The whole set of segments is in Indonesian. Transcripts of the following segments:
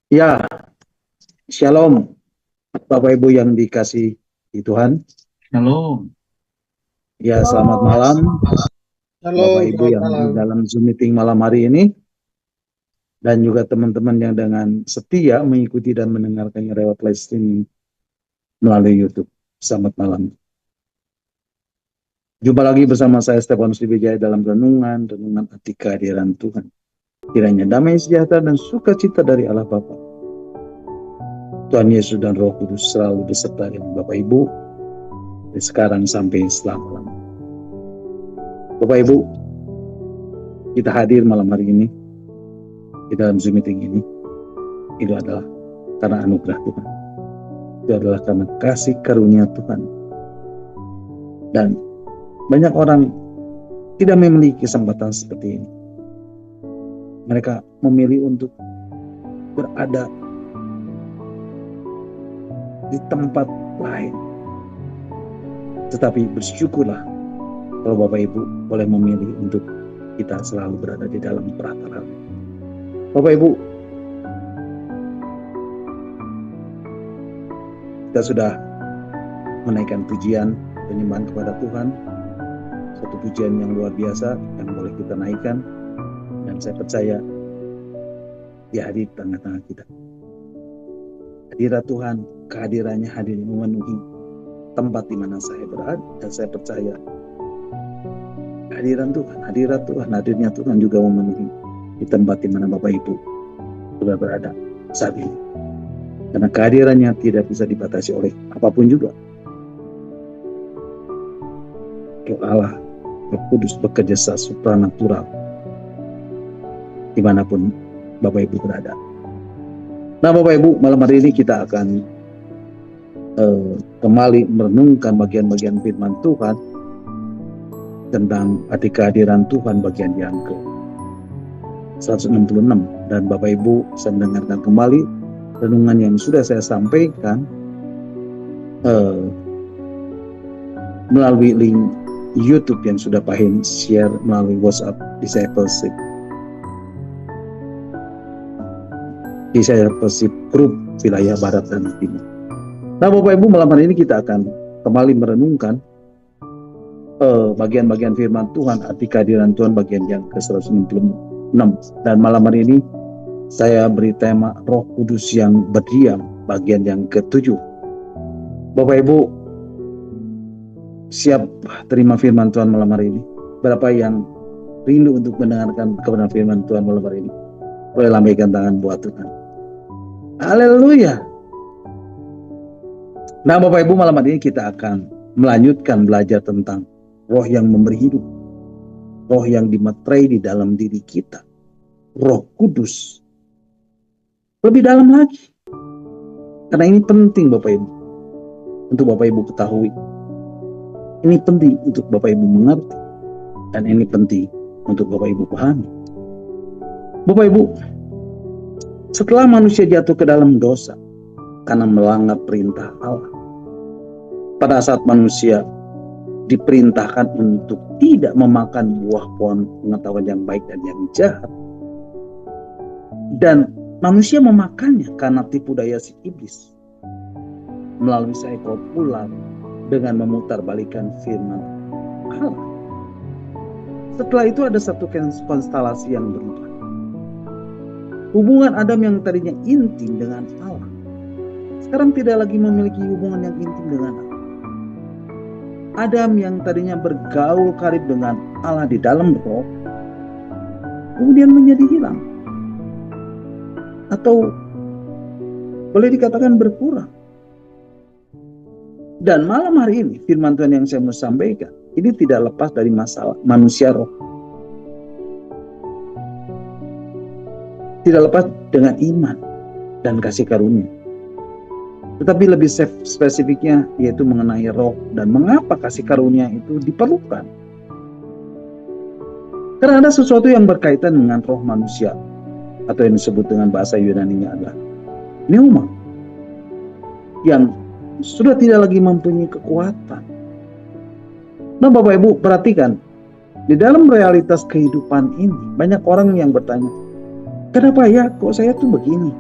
Ya, Shalom, Bapak Ibu yang dikasih di Tuhan. Shalom. Ya, selamat malam, Bapak Halo, Ibu selamat yang di malam. dalam Zoom meeting malam hari ini, dan juga teman-teman yang dengan setia mengikuti dan mendengarkannya lewat live streaming melalui YouTube. Selamat malam. Jumpa lagi bersama saya Stefanus Diwijaya dalam renungan arti kehadiran Tuhan. Kiranya damai sejahtera dan sukacita dari Allah Bapa, Tuhan Yesus dan Roh Kudus selalu beserta dengan Bapak Ibu dari sekarang sampai selama-lamanya. Bapak Ibu, kita hadir malam hari ini di dalam Zoom meeting ini, itu adalah karena anugerah Tuhan. Itu adalah karena kasih karunia Tuhan. Dan banyak orang tidak memiliki kesempatan seperti ini. Mereka memilih untuk berada di tempat lain. Tetapi bersyukurlah kalau Bapak Ibu boleh memilih untuk kita selalu berada di dalam perantara. Bapak Ibu, kita sudah menaikkan pujian penyembahan kepada Tuhan, satu pujian yang luar biasa yang boleh kita naikkan, dan saya percaya dia hadir di tengah-tengah kita. Hadirat Tuhan, kehadirannya hadir memenuhi tempat di mana saya berada, dan saya percaya hadirat Tuhan, hadirnya Tuhan juga memenuhi di tempat di mana Bapak Ibu sudah berada saat ini. Karena kehadirannya tidak bisa dibatasi oleh apapun juga. Roh Allah, Roh Kudus bekerja secara supranatural dimanapun Bapak Ibu berada. Nah Bapak Ibu, malam hari ini kita akan kembali merenungkan bagian-bagian firman Tuhan tentang arti kehadiran Tuhan bagian yang ke 166. Dan Bapak Ibu bisa mendengarkan kembali renungan yang sudah saya sampaikan melalui link YouTube yang sudah Pak Hen share melalui WhatsApp Discipleship Group wilayah Barat dan Timur. Nah Bapak Ibu, malam hari ini kita akan kembali merenungkan bagian-bagian firman Tuhan, arti kehadiran Tuhan bagian yang ke-166. Dan malam hari ini saya beri tema Roh Kudus yang berdiam bagian yang ke-7. Bapak Ibu siap terima firman Tuhan malam hari ini? Berapa yang rindu untuk mendengarkan kebenaran firman Tuhan malam hari ini? Boleh lambaikan tangan buat Tuhan. Haleluya. Nah Bapak Ibu, malam hari ini kita akan melanjutkan belajar tentang roh yang memberi hidup, roh yang dimeterai di dalam diri kita, Roh Kudus. Lebih dalam lagi, karena ini penting Bapak Ibu, untuk Bapak Ibu ketahui. Ini penting untuk Bapak Ibu mengerti, dan ini penting untuk Bapak Ibu pahami. Bapak Ibu, setelah manusia jatuh ke dalam dosa karena melanggar perintah Allah, pada saat manusia diperintahkan untuk tidak memakan buah pohon pengetahuan yang baik dan yang jahat, dan manusia memakannya karena tipu daya si iblis melalui seekor ular dengan memutarbalikkan firman Allah. Setelah itu ada satu konstelasi yang berubah. Hubungan Adam yang tadinya intim dengan Allah sekarang tidak lagi memiliki hubungan yang intim dengan Allah. Adam yang tadinya bergaul karib dengan Allah di dalam roh kemudian menjadi hilang, atau boleh dikatakan berkurang. Dan malam hari ini firman Tuhan yang saya mau sampaikan ini tidak lepas dari masalah manusia roh. Tidak lepas dengan iman dan kasih karunia. Tetapi lebih spesifiknya yaitu mengenai roh dan mengapa kasih karunia itu diperlukan. Karena ada sesuatu yang berkaitan dengan roh manusia, atau yang disebut dengan bahasa Yunani-nya adalah pneuma, yang sudah tidak lagi mempunyai kekuatan. Nah Bapak Ibu perhatikan, di dalam realitas kehidupan ini banyak orang yang bertanya, kenapa ya kok saya tuh begini?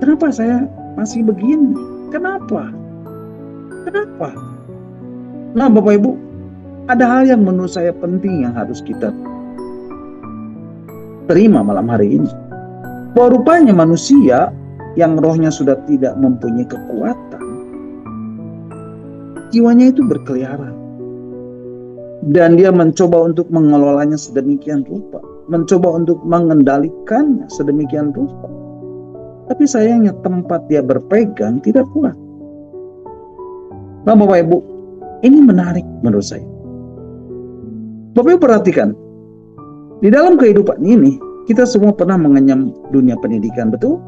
Kenapa saya masih begini? Kenapa? Kenapa? Nah, Bapak Ibu, ada hal yang menurut saya penting yang harus kita terima malam hari ini. Bahwa rupanya manusia yang rohnya sudah tidak mempunyai kekuatan, jiwanya itu berkeliaran. Dan dia mencoba untuk mengelolanya sedemikian rupa. Mencoba untuk mengendalikannya sedemikian rupa. Tapi sayangnya tempat dia berpegang tidak kuat. Nah, Bapak Ibu, ini menarik menurut saya. Bapak Ibu perhatikan, di dalam kehidupan ini, kita semua pernah mengenyam dunia pendidikan, betul?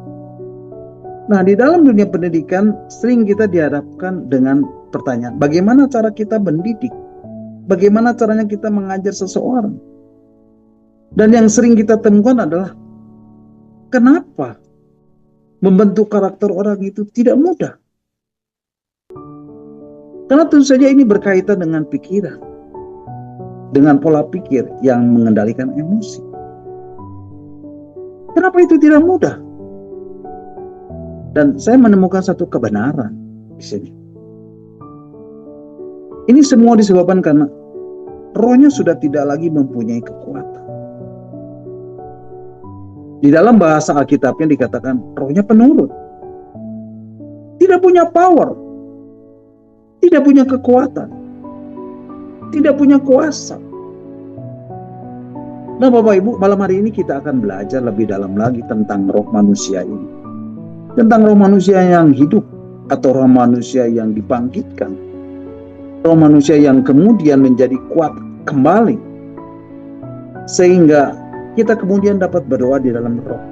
Nah, di dalam dunia pendidikan, sering kita dihadapkan dengan pertanyaan, bagaimana cara kita mendidik? Bagaimana caranya kita mengajar seseorang? Dan yang sering kita temukan adalah, kenapa membentuk karakter orang itu tidak mudah? Karena tentu saja ini berkaitan dengan pikiran, dengan pola pikir yang mengendalikan emosi. Kenapa itu tidak mudah? Dan saya menemukan satu kebenaran di sini. Ini semua disebabkan karena rohnya sudah tidak lagi mempunyai kekuatan. Di dalam bahasa Alkitabnya dikatakan rohnya penurut. Tidak punya power. Tidak punya kekuatan. Tidak punya kuasa. Nah, Bapak Ibu, malam hari ini kita akan belajar lebih dalam lagi tentang roh manusia ini. Tentang roh manusia yang hidup atau roh manusia yang dibangkitkan. Roh manusia yang kemudian menjadi kuat kembali. Sehingga kita kemudian dapat berdoa di dalam roh.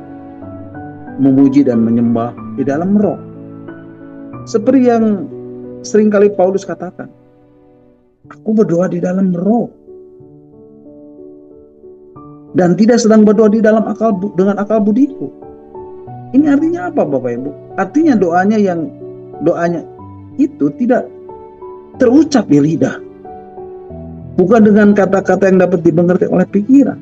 Memuji dan menyembah di dalam roh. Seperti yang seringkali Paulus katakan, aku berdoa di dalam roh. Dan tidak sedang berdoa di dalam dengan akal budiku. Ini artinya apa, Bapak Ibu? Artinya doanya itu tidak terucap di lidah. Bukan dengan kata-kata yang dapat dimengerti oleh pikiran.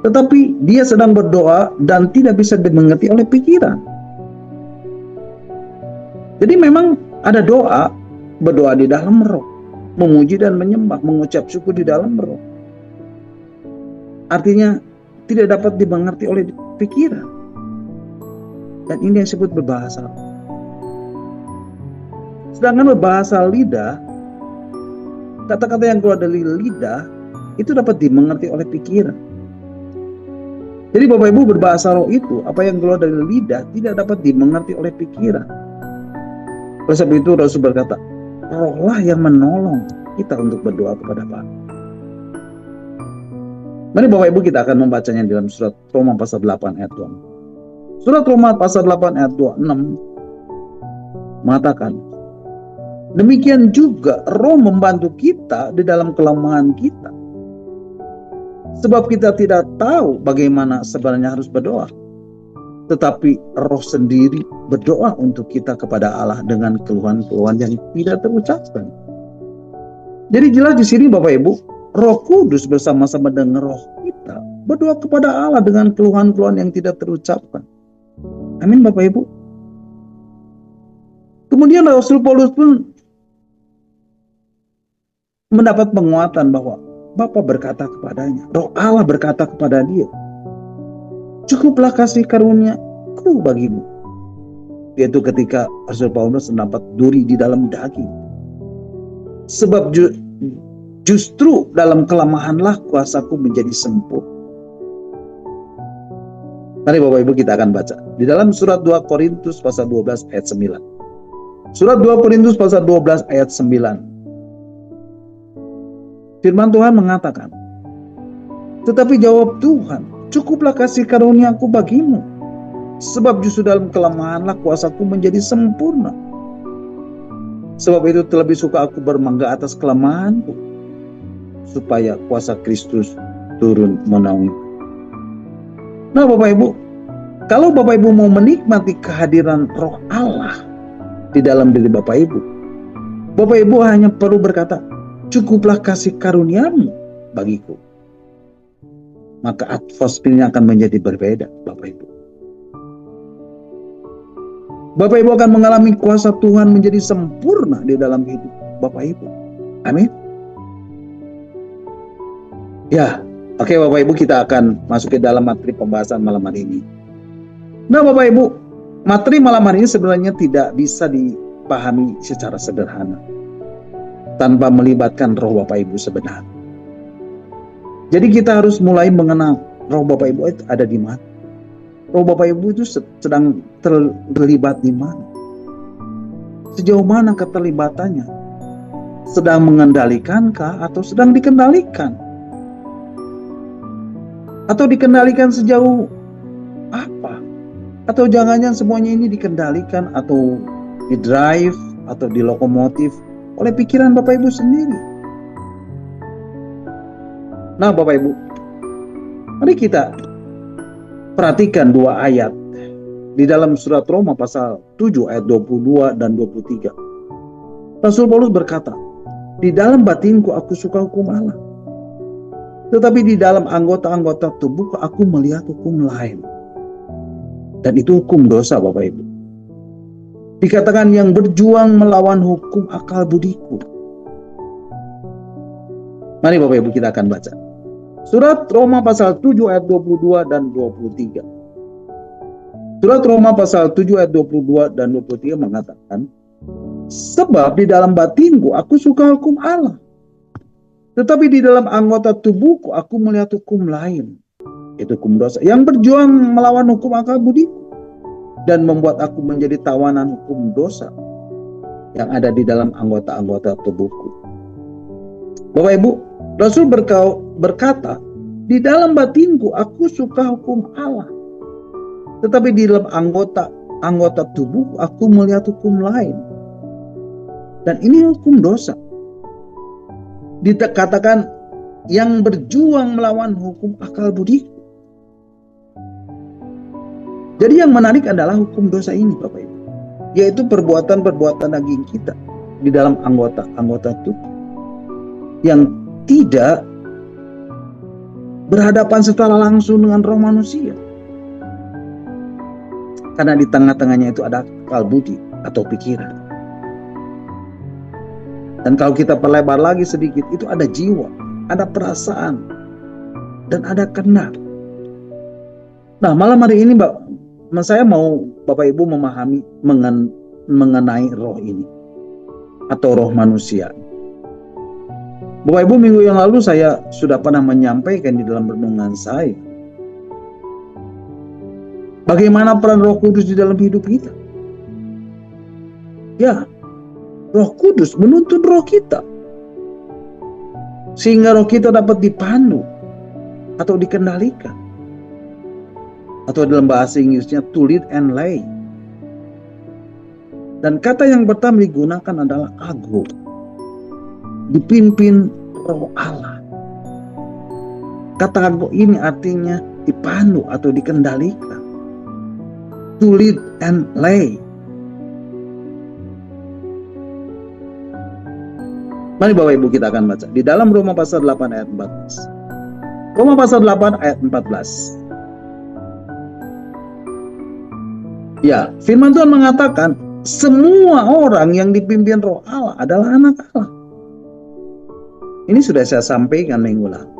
Tetapi dia sedang berdoa dan tidak bisa dimengerti oleh pikiran. Jadi memang ada doa, berdoa di dalam roh. Memuji dan menyembah, mengucap syukur di dalam roh. Artinya tidak dapat dimengerti oleh pikiran. Dan ini yang disebut berbahasa. Sedangkan berbahasa lidah, kata-kata yang keluar dari lidah, itu dapat dimengerti oleh pikiran. Jadi Bapak Ibu, berbahasa roh itu, apa yang keluar dari lidah, tidak dapat dimengerti oleh pikiran. Oleh sebab itu Rasul berkata, rohlah yang menolong kita untuk berdoa kepada Bapa. Mari Bapak Ibu kita akan membacanya dalam surat Roma pasal 8 ayat 26. Surat Roma pasal 8 ayat 26 mengatakan, demikian juga roh membantu kita di dalam kelemahan kita. Sebab kita tidak tahu bagaimana sebenarnya harus berdoa. Tetapi roh sendiri berdoa untuk kita kepada Allah dengan keluhan-keluhan yang tidak terucapkan. Jadi jelas di sini Bapak Ibu, Roh Kudus bersama-sama dengan roh kita berdoa kepada Allah dengan keluhan-keluhan yang tidak terucapkan. Amin Bapak Ibu. Kemudian Rasul Paulus pun mendapat penguatan bahwa Bapa berkata kepadanya, roh Allah berkata kepada dia, cukuplah kasih karunia-Ku bagimu. Yaitu ketika Rasul Paulus mendapat duri di dalam daging. Sebab justru dalam kelemahanlah kuasaku menjadi sempurna. Mari Bapak Ibu kita akan baca di dalam surat 2 Korintus pasal 12 ayat 9. Surat 2 Korintus pasal 12 ayat 9. Firman Tuhan mengatakan, tetapi jawab Tuhan, cukuplah kasih karunia-Ku bagimu, sebab justru dalam kelemahanlah kuasaku menjadi sempurna. Sebab itu terlebih suka aku bermegah atas kelemahanku, supaya kuasa Kristus turun menaungi. Nah Bapak Ibu, kalau Bapak Ibu mau menikmati kehadiran roh Allah di dalam diri Bapak Ibu, Bapak Ibu hanya perlu berkata, cukuplah kasih karuniamu bagiku. Maka atmosfernya akan menjadi berbeda Bapak Ibu. Bapak Ibu akan mengalami kuasa Tuhan menjadi sempurna di dalam hidup Bapak Ibu. Amin. Ya, oke Bapak Ibu, kita akan masuk ke dalam materi pembahasan malam hari ini. Nah Bapak Ibu, materi malam hari ini sebenarnya tidak bisa dipahami secara sederhana tanpa melibatkan roh Bapak Ibu sebenarnya. Jadi kita harus mulai mengenal roh Bapak Ibu itu ada di mana. Roh Bapak Ibu itu sedang terlibat di mana? Sejauh mana keterlibatannya? Sedang mengendalikankah atau sedang dikendalikan? Atau dikendalikan sejauh apa? Atau jangan-jangan semuanya ini dikendalikan atau didrive atau dilokomotif oleh pikiran Bapak Ibu sendiri? Nah Bapak Ibu, mari kita perhatikan dua ayat di dalam surat Roma pasal 7 ayat 22 dan 23. Rasul Paulus berkata, di dalam batinku aku suka hukum Allah, tetapi di dalam anggota-anggota tubuhku aku melihat hukum lain. Dan itu hukum dosa Bapak Ibu. Dikatakan yang berjuang melawan hukum akal budiku. Mari Bapak Ibu kita akan baca. Surat Roma pasal 7 ayat 22 dan 23. Surat Roma pasal 7 ayat 22 dan 23 mengatakan, sebab di dalam batinku aku suka hukum Allah, tetapi di dalam anggota tubuhku aku melihat hukum lain, yaitu hukum dosa, yang berjuang melawan hukum akal budiku dan membuat aku menjadi tawanan hukum dosa yang ada di dalam anggota-anggota tubuhku. Bapak Ibu, Rasul berkata, di dalam batinku aku suka hukum Allah, tetapi di dalam anggota tubuh aku melihat hukum lain. Dan ini hukum dosa. Dikatakan yang berjuang melawan hukum akal budiku. Jadi yang menarik adalah hukum dosa ini Bapak Ibu, yaitu perbuatan-perbuatan daging kita di dalam anggota tubuh yang tidak berhadapan secara langsung dengan roh manusia. Karena di tengah-tengahnya itu ada akal budi atau pikiran. Dan kalau kita perlebar lagi sedikit, itu ada jiwa, ada perasaan, dan ada kehendak. Nah malam hari ini saya mau Bapak Ibu memahami mengenai roh ini atau roh manusia. Bapak Ibu, minggu yang lalu saya sudah pernah menyampaikan di dalam renungan saya bagaimana peran Roh Kudus di dalam hidup kita. Ya, Roh Kudus menuntun roh kita sehingga roh kita dapat dipandu atau dikendalikan, atau dalam bahasa Inggrisnya to lead and lay. Dan kata yang pertama digunakan adalah ago, dipimpin roh Allah. Kata ago ini artinya dipandu atau dikendalikan, to lead and lay. Mari Bapak Ibu kita akan baca di dalam Roma pasal 8 ayat 14. Roma pasal 8 ayat 14. Ya, firman Tuhan mengatakan semua orang yang dipimpin roh Allah adalah anak Allah. Ini sudah saya sampaikan minggu lalu.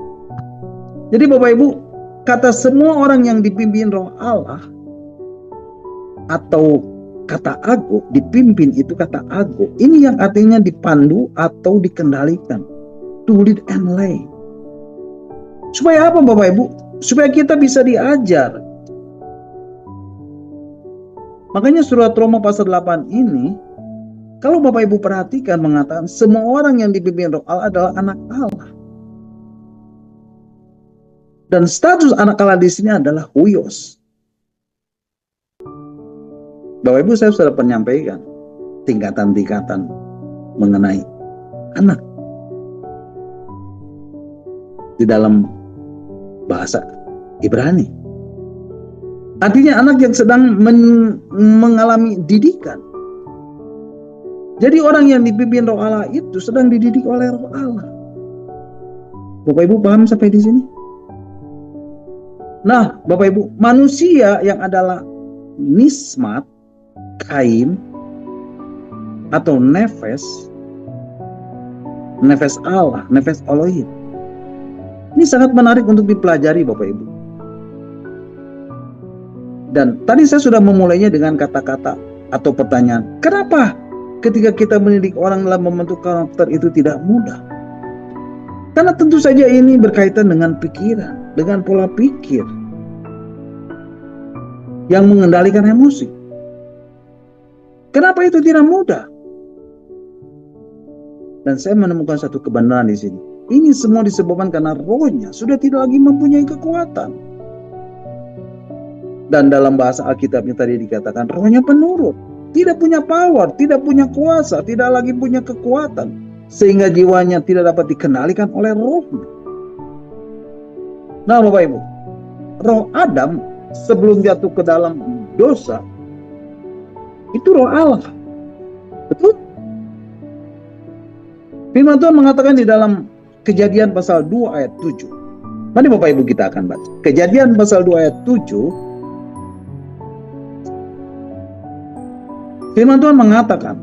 Jadi Bapak Ibu, kata semua orang yang dipimpin roh Allah atau kata ago, dipimpin itu kata ago. Ini yang artinya dipandu atau dikendalikan. To lead and lay. Supaya apa Bapak Ibu? Supaya kita bisa diajar. Makanya surat Roma pasal 8 ini, kalau Bapak Ibu perhatikan mengatakan semua orang yang dipimpin roh Allah adalah anak Allah. Dan status anak Allah di sini adalah huios. Bapak Ibu, saya sudah menyampaikan tingkatan-tingkatan mengenai anak di dalam bahasa Ibrani. Artinya anak yang sedang mengalami didikan. Jadi orang yang dipimpin roh Allah itu sedang dididik oleh roh Allah. Bapak Ibu paham sampai di sini? Nah, Bapak Ibu, manusia yang adalah nismat kain atau nefes Allah, nefes Elohim. Ini sangat menarik untuk dipelajari Bapak Ibu. Dan tadi saya sudah memulainya dengan kata-kata atau pertanyaan, kenapa ketika kita mendidik orang dalam membentuk karakter itu tidak mudah? Karena tentu saja ini berkaitan dengan pikiran, dengan pola pikir yang mengendalikan emosi. Kenapa itu tidak mudah? Dan saya menemukan satu kebenaran di sini. Ini semua disebabkan karena rohnya sudah tidak lagi mempunyai kekuatan. Dan dalam bahasa Alkitabnya tadi dikatakan rohnya penurut, tidak punya power, tidak punya kuasa, tidak lagi punya kekuatan, sehingga jiwanya tidak dapat dikendalikan oleh rohnya. Nah Bapak Ibu, roh Adam sebelum jatuh ke dalam dosa itu roh Allah. Betul? Firman Tuhan mengatakan di dalam Kejadian pasal 2 ayat 7. Mari Bapak Ibu kita akan baca. Kejadian pasal 2 ayat 7. Firman Tuhan mengatakan,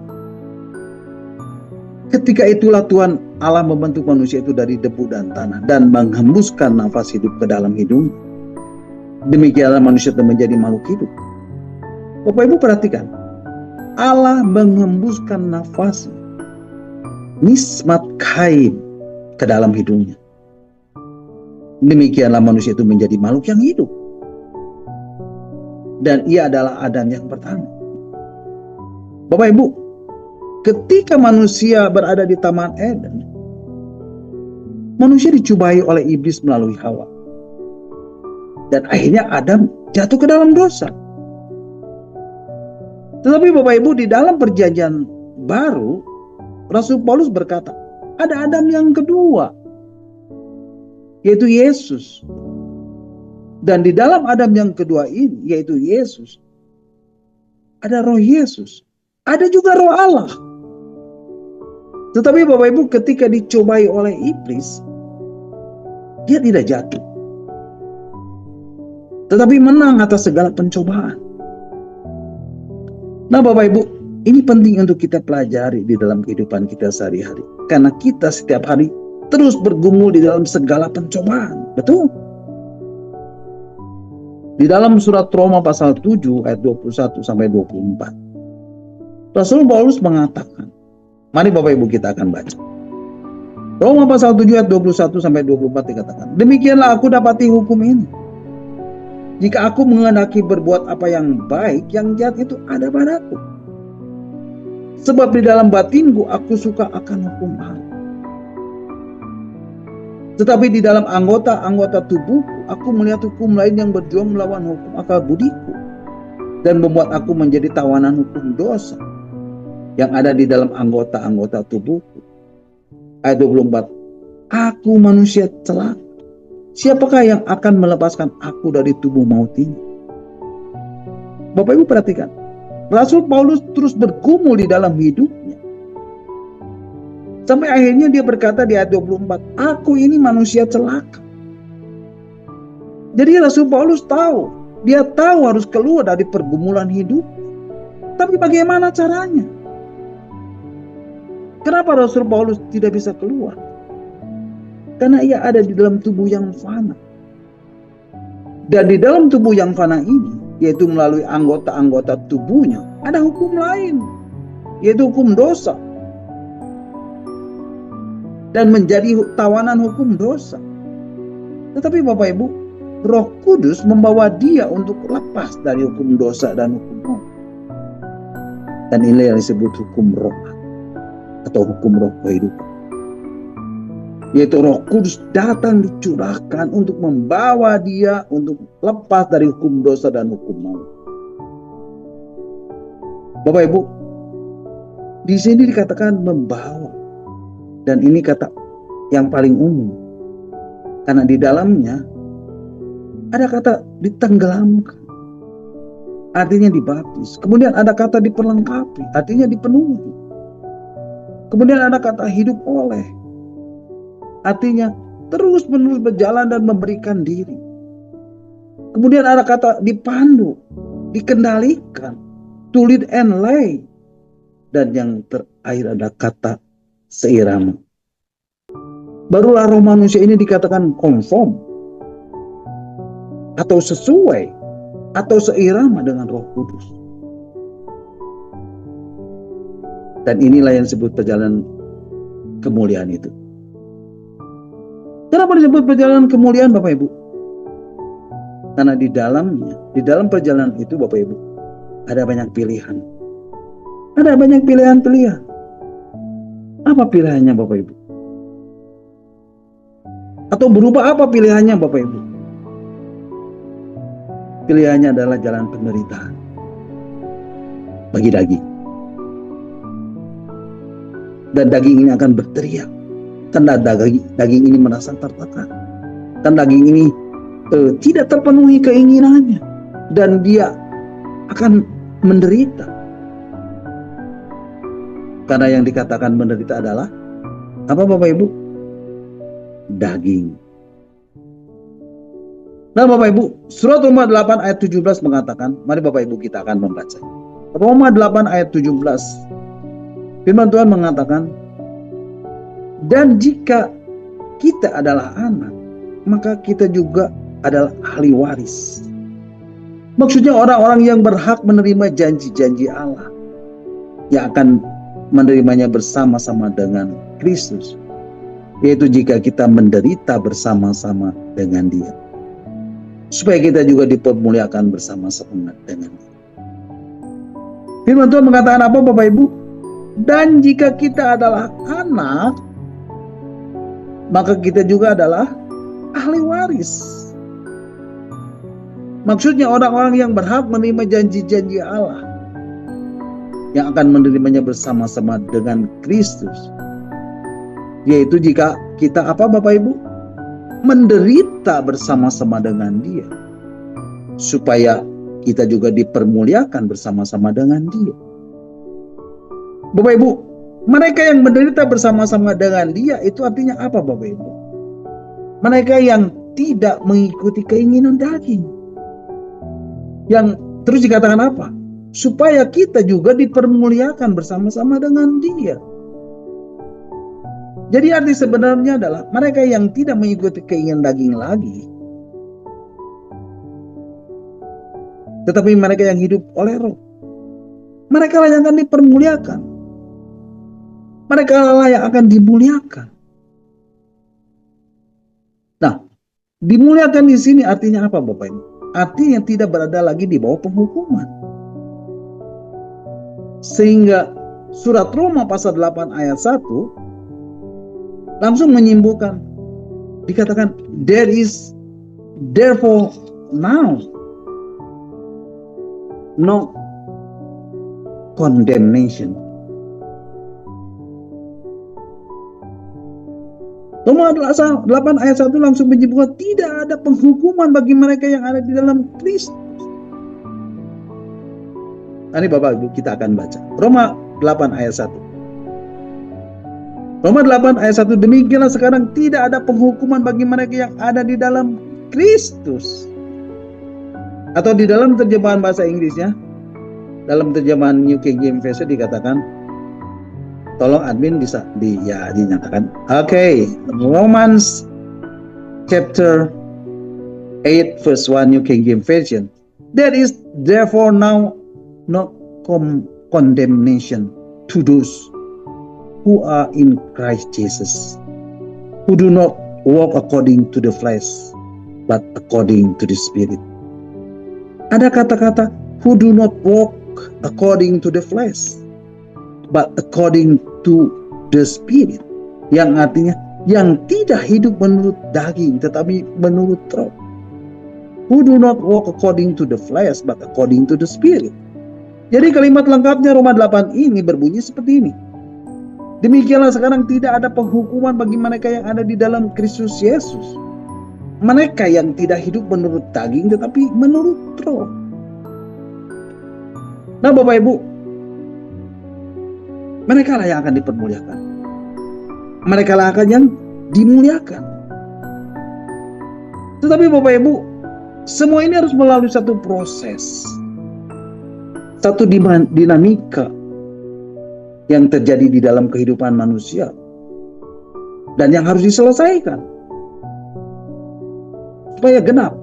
ketika itulah Tuhan Allah membentuk manusia itu dari debu dan tanah dan menghembuskan nafas hidup ke dalam hidung. Demikianlah manusia itu menjadi makhluk hidup. Bapak Ibu perhatikan, Allah menghembuskan nafas nismat kain ke dalam hidungnya. Demikianlah manusia itu menjadi makhluk yang hidup. Dan ia adalah Adam yang pertama. Bapak Ibu, ketika manusia berada di Taman Eden, manusia dicobai oleh iblis melalui Hawa. Dan akhirnya Adam jatuh ke dalam dosa. Tetapi Bapak Ibu, di dalam perjanjian baru, Rasul Paulus berkata, ada Adam yang kedua, yaitu Yesus. Dan di dalam Adam yang kedua ini, yaitu Yesus, ada roh Yesus, ada juga roh Allah. Tetapi Bapak Ibu, ketika dicobai oleh iblis, dia tidak jatuh, tetapi menang atas segala pencobaan. Nah Bapak Ibu, ini penting untuk kita pelajari di dalam kehidupan kita sehari-hari. Karena kita setiap hari terus bergumul di dalam segala pencobaan. Betul? Di dalam surat Roma pasal 7 ayat 21 sampai 24. Rasul Paulus mengatakan, mari Bapak Ibu kita akan baca. Roma pasal 7 ayat 21 sampai 24 dikatakan, demikianlah aku dapati hukum ini. Jika aku menghendaki berbuat apa yang baik, yang jahat itu ada padaku. Sebab di dalam batinku aku suka akan hukum Allah. Tetapi di dalam anggota-anggota tubuhku aku melihat hukum lain yang berjuang melawan hukum akal budiku dan membuat aku menjadi tawanan hukum dosa yang ada di dalam anggota-anggota tubuhku. Ayat 24. Aku manusia celaka. Siapakah yang akan melepaskan aku dari tubuh maut ini? Bapak Ibu perhatikan. Rasul Paulus terus bergumul di dalam hidupnya. Sampai akhirnya dia berkata di ayat 24, aku ini manusia celaka. Jadi Rasul Paulus tahu, dia tahu harus keluar dari pergumulan hidup. Tapi bagaimana caranya? Kenapa Rasul Paulus tidak bisa keluar? Karena ia ada di dalam tubuh yang fana. Dan di dalam tubuh yang fana ini, yaitu melalui anggota-anggota tubuhnya, ada hukum lain, yaitu hukum dosa. Dan menjadi tawanan hukum dosa. Tetapi Bapak Ibu, Roh Kudus membawa dia untuk lepas dari hukum dosa dan hukum maut. Dan ini yang disebut hukum roh atau hukum roh kehidupan. Yaitu Roh Kudus datang dicurahkan untuk membawa dia untuk lepas dari hukum dosa dan hukum maut. Bapak Ibu, di sini dikatakan membawa, dan ini kata yang paling umum, karena di dalamnya ada kata ditenggelamkan, artinya dibaptis. Kemudian ada kata diperlengkapi, artinya dipenuhi. Kemudian ada kata hidup oleh, artinya terus-menerus berjalan dan memberikan diri. Kemudian ada kata dipandu, dikendalikan, to lead and lay. Dan yang terakhir ada kata seirama. Barulah roh manusia ini dikatakan conform, atau sesuai, atau seirama dengan Roh Kudus. Dan inilah yang disebut perjalanan kemuliaan itu. Kenapa disebut perjalanan kemuliaan, Bapak Ibu? Karena di dalam perjalanan itu, Bapak Ibu, ada banyak pilihan. Ada banyak pilihan-pilihan. Apa pilihannya, Bapak Ibu? Atau berubah apa pilihannya, Bapak Ibu? Pilihannya adalah jalan penderitaan bagi daging. Dan daging ini akan berteriak. Karena daging ini merasa tertekan. Dan daging ini tidak terpenuhi keinginannya. Dan dia akan menderita. Karena yang dikatakan menderita adalah apa, Bapak Ibu? Daging. Nah, Bapak Ibu, surat Roma 8 ayat 17 mengatakan, mari Bapak Ibu kita akan membaca. Roma 8 ayat 17. Firman Tuhan mengatakan, dan jika kita adalah anak, maka kita juga adalah ahli waris. Maksudnya orang-orang yang berhak menerima janji-janji Allah, yang akan menerimanya bersama-sama dengan Kristus, yaitu jika kita menderita bersama-sama dengan Dia, supaya kita juga dipermuliakan bersama-sama dengan Dia. Firman Tuhan mengatakan apa, Bapak Ibu? Dan jika kita adalah anak, maka kita juga adalah ahli waris. Maksudnya orang-orang yang berhak menerima janji-janji Allah, yang akan menerimanya bersama-sama dengan Kristus, yaitu jika kita apa, Bapak Ibu? Menderita bersama-sama dengan Dia, supaya kita juga dipermuliakan bersama-sama dengan Dia. Bapak Ibu, mereka yang menderita bersama-sama dengan Dia itu artinya apa, Bapak Ibu? Mereka yang tidak mengikuti keinginan daging. Yang terus dikatakan apa? Supaya kita juga dipermuliakan bersama-sama dengan Dia. Jadi arti sebenarnya adalah mereka yang tidak mengikuti keinginan daging lagi, tetapi mereka yang hidup oleh Roh. Mereka lah yang akan dipermuliakan. Mereka lah yang akan dimuliakan. Nah, dimuliakan di sini artinya apa, Bapak Ibu? Artinya tidak berada lagi di bawah penghukuman. Sehingga surat Roma pasal 8 ayat 1 langsung menyimpulkan, dikatakan, there is therefore now no condemnation. Roma 8 ayat 1 langsung menyebutkan tidak ada penghukuman bagi mereka yang ada di dalam Kristus. Ini Bapak Ibu kita akan baca. Roma 8 ayat 1. Roma 8 ayat 1, demikianlah sekarang tidak ada penghukuman bagi mereka yang ada di dalam Kristus. Atau di dalam terjemahan bahasa Inggrisnya, dalam terjemahan New King James Version dikatakan, tolong admin bisa dinyatakan. Oke, Romans chapter 8 verse 1 New King James Version. There is therefore now no condemnation to those who are in Christ Jesus, who do not walk according to the flesh, but according to the Spirit. Ada kata-kata who do not walk according to the flesh, but according to the Spirit, yang artinya yang tidak hidup menurut daging tetapi menurut Roh. Who do not walk according to the flesh, but according to the Spirit. Jadi kalimat lengkapnya Roma 8 ini berbunyi seperti ini. Demikianlah sekarang tidak ada penghukuman bagi mereka yang ada di dalam Kristus Yesus. Mereka yang tidak hidup menurut daging tetapi menurut Roh. Nah, Bapak Ibu, mereka lah yang akan dipermuliakan. Mereka lah akan yang dimuliakan. Tetapi Bapak Ibu, semua ini harus melalui satu proses. satu dinamika yang terjadi di dalam kehidupan manusia dan yang harus diselesaikan supaya genap.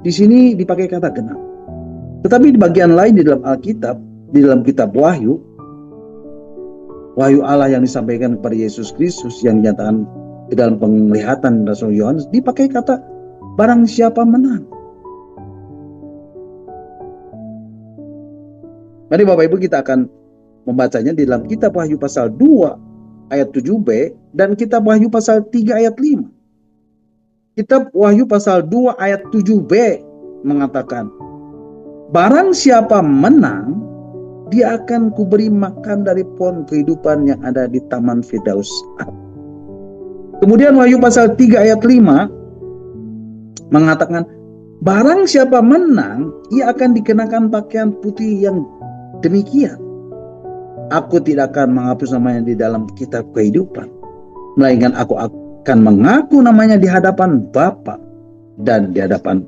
Di sini dipakai kata genap. Tetapi di bagian lain di dalam Alkitab, di dalam kitab Wahyu Allah yang disampaikan kepada Yesus Kristus yang dinyatakan di dalam penglihatan Rasul Yohanes, dipakai kata barang siapa menang. Mari Bapak Ibu kita akan membacanya di dalam kitab Wahyu pasal 2 ayat 7b dan kitab Wahyu pasal 3 ayat 5. Kitab Wahyu pasal 2 ayat 7b mengatakan, barang siapa menang, dia akan kuberi makan dari pohon kehidupan yang ada di Taman Firdaus. Kemudian Wahyu pasal 3 ayat 5 mengatakan, barang siapa menang, ia akan dikenakan pakaian putih yang demikian. Aku tidak akan menghapus namanya di dalam kitab kehidupan, melainkan aku akan mengaku namanya di hadapan Bapa dan di hadapan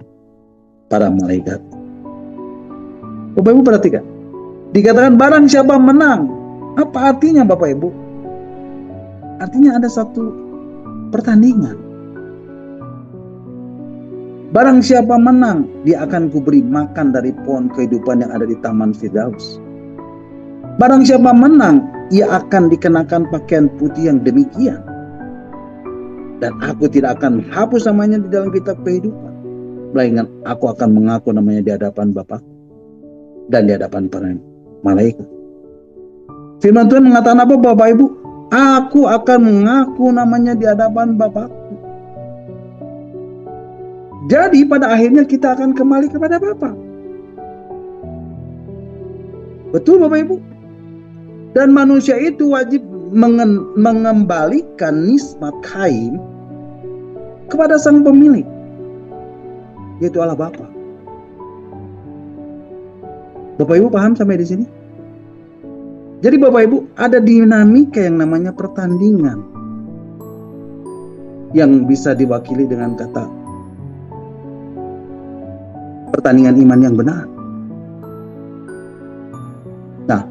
para malaikat. Bapak Ibu perhatikan, dikatakan barang siapa menang. Apa artinya Bapak Ibu? Artinya ada satu pertandingan. Barang siapa menang, dia akan kuberi makan dari pohon kehidupan yang ada di Taman Firdaus. Barang siapa menang, ia akan dikenakan pakaian putih yang demikian. Dan aku tidak akan hapus namanya di dalam kitab kehidupan, melainkan aku akan mengaku namanya di hadapan Bapa dan di hadapan para malaikat. Firman Tuhan mengatakan apa Bapak Ibu? Aku akan mengaku namanya di hadapan Bapakku. Jadi pada akhirnya kita akan kembali kepada Bapa. Betul Bapak Ibu? Dan manusia itu wajib mengembalikan nismat Kain kepada sang pemilik, yaitu Allah Bapa. Bapak Ibu paham sampai di sini? Jadi Bapak Ibu, ada dinamika yang namanya pertandingan yang bisa diwakili dengan kata pertandingan iman yang benar. Nah,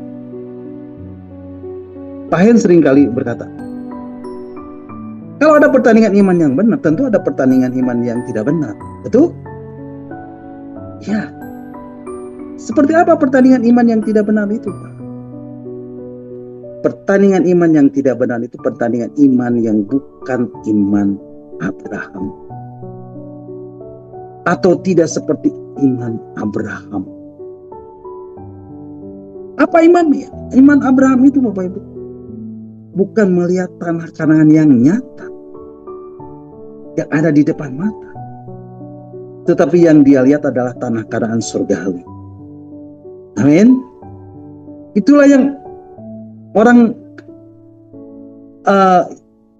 Pak Hen seringkali berkata, kalau ada pertandingan iman yang benar, tentu ada pertandingan iman yang tidak benar. Betul? Ya. Seperti apa pertandingan iman yang tidak benar itu, Pak? Pertandingan iman yang tidak benar itu pertandingan iman yang bukan iman Abraham. Atau tidak seperti iman Abraham. Apa imannya? Iman Abraham itu Bapak Ibu, bukan melihat tanah Kanaan yang nyata, yang ada di depan mata. Tetapi yang dia lihat adalah tanah Kanaan surgawi. Amin. Itulah yang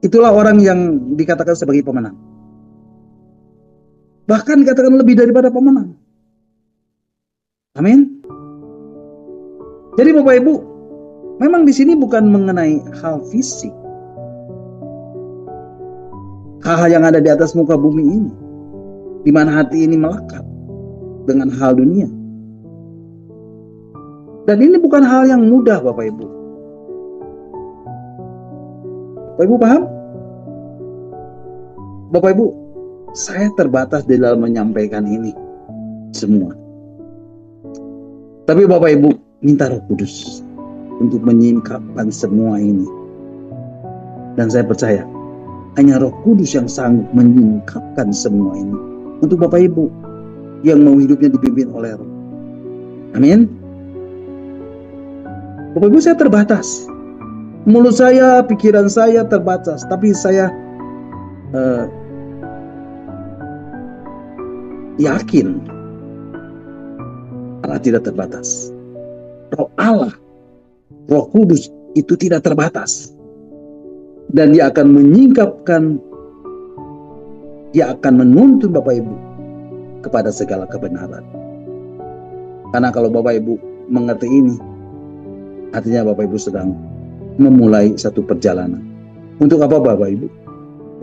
itulah orang yang dikatakan sebagai pemenang. Bahkan dikatakan lebih daripada pemenang. Amin. Jadi Bapak Ibu, memang di sini bukan mengenai hal fisik, hal-hal yang ada di atas muka bumi ini, di mana hati ini melekat dengan hal dunia. Dan ini bukan hal yang mudah Bapak Ibu. Bapak Ibu paham? Bapak Ibu, saya terbatas di dalam menyampaikan ini semua. Tapi Bapak Ibu, minta Roh Kudus untuk menyingkapkan semua ini. Dan saya percaya, hanya Roh Kudus yang sanggup menyingkapkan semua ini. Untuk Bapak Ibu yang mau hidupnya dipimpin oleh Roh. Amin. Bapak Ibu, saya terbatas. Mulut saya, pikiran saya terbatas. Tapi saya yakin Allah tidak terbatas. Roh Allah, Roh Kudus itu tidak terbatas. Dan dia akan menyingkapkan, dia akan menuntun Bapak Ibu kepada segala kebenaran. Karena kalau Bapak Ibu mengerti ini, artinya Bapak Ibu sedang memulai satu perjalanan. Untuk apa Bapak Ibu?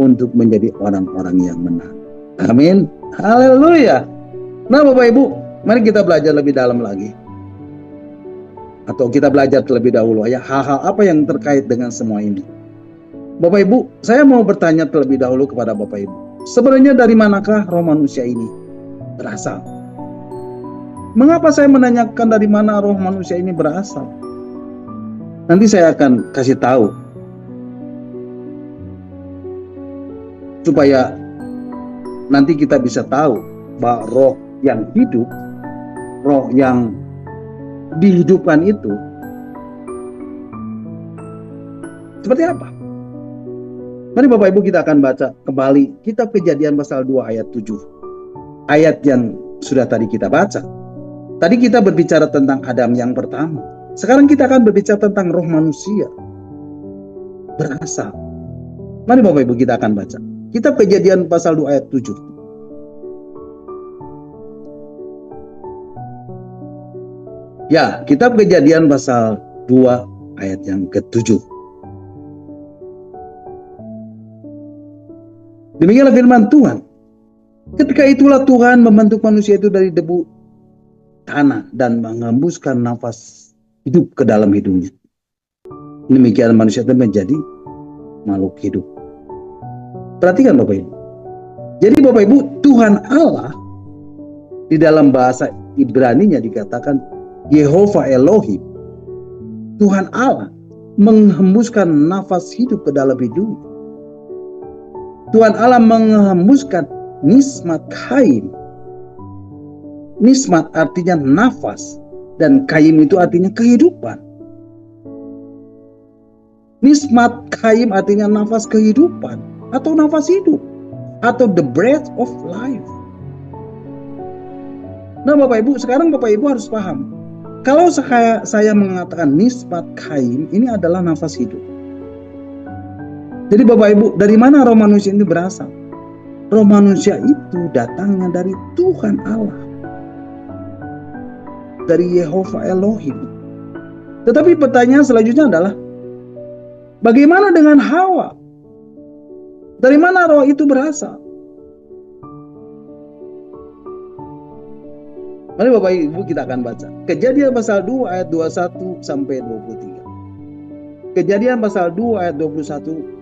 Untuk menjadi orang-orang yang menang. Amin. Haleluya. Nah Bapak Ibu, mari kita belajar lebih dalam lagi. Atau kita belajar terlebih dahulu ya, hal-hal apa yang terkait dengan semua ini. Bapak Ibu, saya mau bertanya terlebih dahulu kepada Bapak Ibu. Sebenarnya dari manakah roh manusia ini berasal? Mengapa saya menanyakan dari mana roh manusia ini berasal? Nanti saya akan kasih tahu. Supaya nanti kita bisa tahu bahwa roh yang hidup, roh yang dihidupkan itu seperti apa? Mari Bapak Ibu kita akan baca kembali kitab Kejadian pasal 2 ayat 7. Ayat yang sudah tadi kita baca. Tadi kita berbicara tentang Adam yang pertama. Sekarang kita akan berbicara tentang roh manusia berasal. Mari Bapak Ibu kita akan baca kitab Kejadian pasal 2 ayat 7. Ya, kitab Kejadian pasal 2 ayat yang ke-7. Demikianlah firman Tuhan. Ketika itulah Tuhan membentuk manusia itu dari debu tanah dan menghembuskan nafas hidup ke dalam hidungnya. Demikian manusia itu menjadi makhluk hidup. Perhatikan Bapak Ibu. Jadi Bapak Ibu, Tuhan Allah di dalam bahasa Ibrani-nya dikatakan Yehovah Elohim. Tuhan Allah menghembuskan nafas hidup ke dalam hidupnya. Tuhan Allah menghembuskan nismat kaim. Nismat artinya nafas dan kaim itu artinya kehidupan. Nismat kaim artinya nafas kehidupan atau nafas hidup atau the breath of life. Nah Bapak Ibu, sekarang Bapak Ibu harus paham. Kalau saya mengatakan nismat kaim, ini adalah nafas hidup. Jadi Bapak Ibu, dari mana roh manusia ini berasal? Roh manusia itu datangnya dari Tuhan Allah. Dari Yehovah Elohim. Tetapi pertanyaan selanjutnya adalah, bagaimana dengan Hawa? Dari mana roh itu berasal? Mari Bapak Ibu kita akan baca. Kejadian pasal 2 ayat 21 sampai 23. Kejadian pasal 2 ayat 21,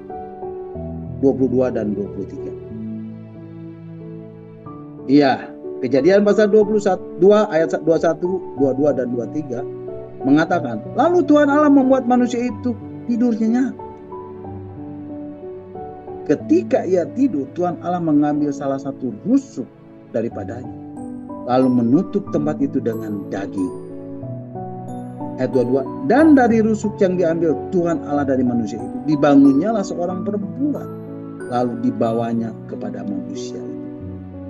22 dan 23. Iya, Kejadian pasal 2 ayat 21, 22 dan 23 mengatakan, lalu Tuhan Allah membuat manusia itu tidur nyenyak. Ketika ia tidur, Tuhan Allah mengambil salah satu rusuk daripadanya, lalu menutup tempat itu dengan daging. Ayat 22, dan dari rusuk yang diambil Tuhan Allah dari manusia itu, dibangunnyalah seorang perempuan, lalu dibawanya kepada manusia itu.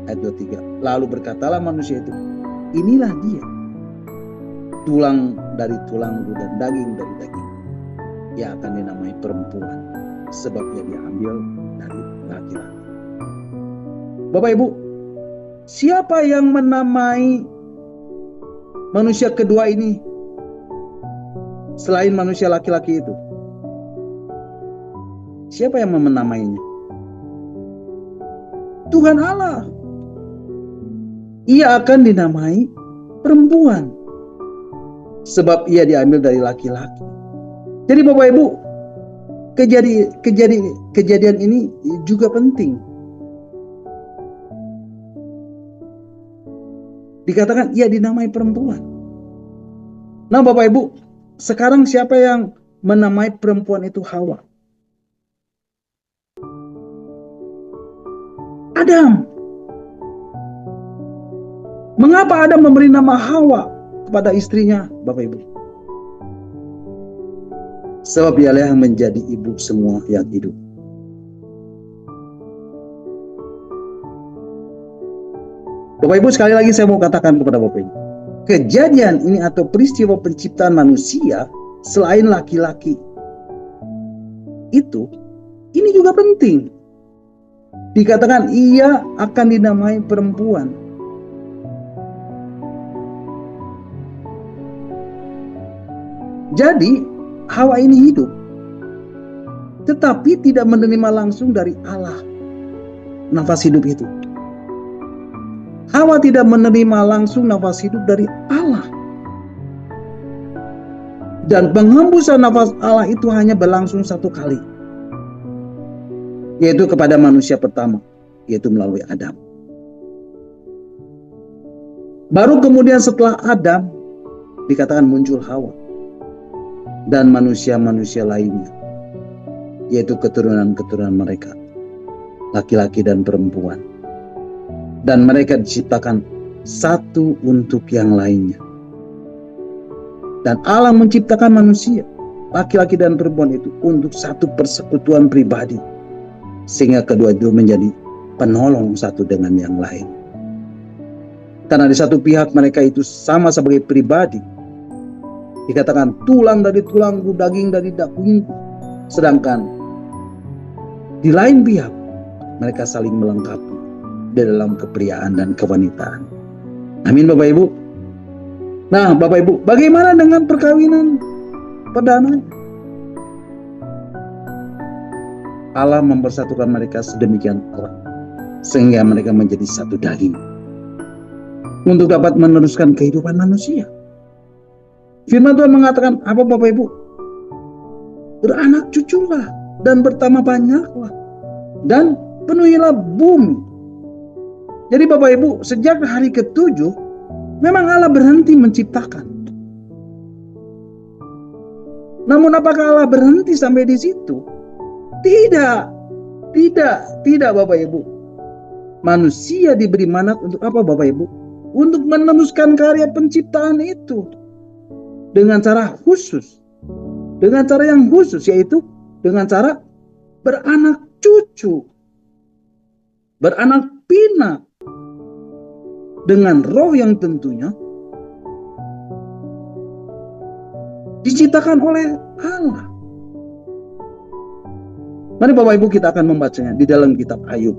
Ayat 23, lalu berkatalah manusia itu, inilah dia, tulang dari tulangku dan daging dari daging. Ia akan dinamai perempuan, sebab ia diambil dari laki-laki. Bapak Ibu, siapa yang menamai manusia kedua ini selain manusia laki-laki itu? Siapa yang menamainya? Tuhan Allah. Ia akan dinamai perempuan, sebab ia diambil dari laki-laki. Jadi Bapak Ibu, kejadian ini juga penting. Dikatakan ia dinamai perempuan. Nah Bapak Ibu, sekarang siapa yang menamai perempuan itu? Hawa. Adam. Mengapa Adam memberi nama Hawa kepada istrinya, Bapak Ibu? Sebab ialah yang menjadi ibu semua yang hidup. Bapak Ibu, sekali lagi saya mau katakan kepada Bapak Ibu, kejadian ini atau peristiwa penciptaan manusia selain laki-laki itu, ini juga penting. Dikatakan ia akan dinamai perempuan. Jadi Hawa ini hidup, tetapi tidak menerima langsung dari Allah nafas hidup itu. Hawa tidak menerima langsung nafas hidup dari Allah. Dan penghembusan nafas Allah itu hanya berlangsung satu kali, yaitu kepada manusia pertama, yaitu melalui Adam. Baru kemudian setelah Adam dikatakan muncul Hawa dan manusia-manusia lainnya, yaitu keturunan-keturunan mereka, laki-laki dan perempuan. Dan mereka diciptakan satu untuk yang lainnya. Dan Allah menciptakan manusia, laki-laki dan perempuan itu untuk satu persekutuan pribadi, sehingga kedua itu menjadi penolong satu dengan yang lain. Karena di satu pihak mereka itu sama sebagai pribadi, dikatakan tulang dari tulangku, daging dari dagingku. Sedangkan di lain pihak mereka saling melengkapi di dalam kepriaan dan kewanitaan. Amin Bapak Ibu. Nah Bapak Ibu, bagaimana dengan perkawinan perdana? Allah mempersatukan mereka sedemikian rupa sehingga mereka menjadi satu daging untuk dapat meneruskan kehidupan manusia. Firman Tuhan mengatakan apa Bapak Ibu? Beranak cuculah dan bertambah banyaklah dan penuhilah bumi. Jadi Bapak Ibu, sejak hari ke-7 memang Allah berhenti menciptakan. Namun apakah Allah berhenti sampai di situ? Tidak Bapak Ibu. Manusia diberi mandat untuk apa Bapak Ibu? Untuk meneruskan karya penciptaan itu dengan cara khusus. Dengan cara yang khusus, yaitu dengan cara beranak cucu, beranak pinak, dengan roh yang tentunya diciptakan oleh Allah. Mari Bapak Ibu kita akan membacanya di dalam kitab Ayub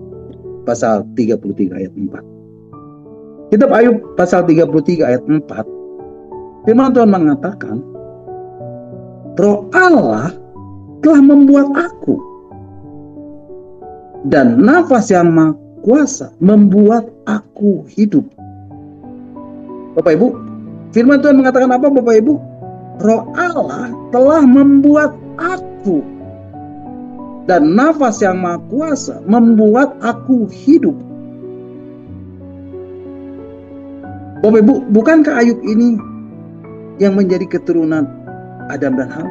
pasal 33 ayat 4. Kitab Ayub pasal 33 ayat 4. Firman Tuhan mengatakan, Roh Allah telah membuat aku, dan nafas yang Maha Kuasa membuat aku hidup. Bapak Ibu, firman Tuhan mengatakan apa Bapak Ibu? Roh Allah telah membuat aku, dan nafas yang Maha Kuasa membuat aku hidup. Bapak Ibu, bukankah Ayub ini yang menjadi keturunan Adam dan Hawa?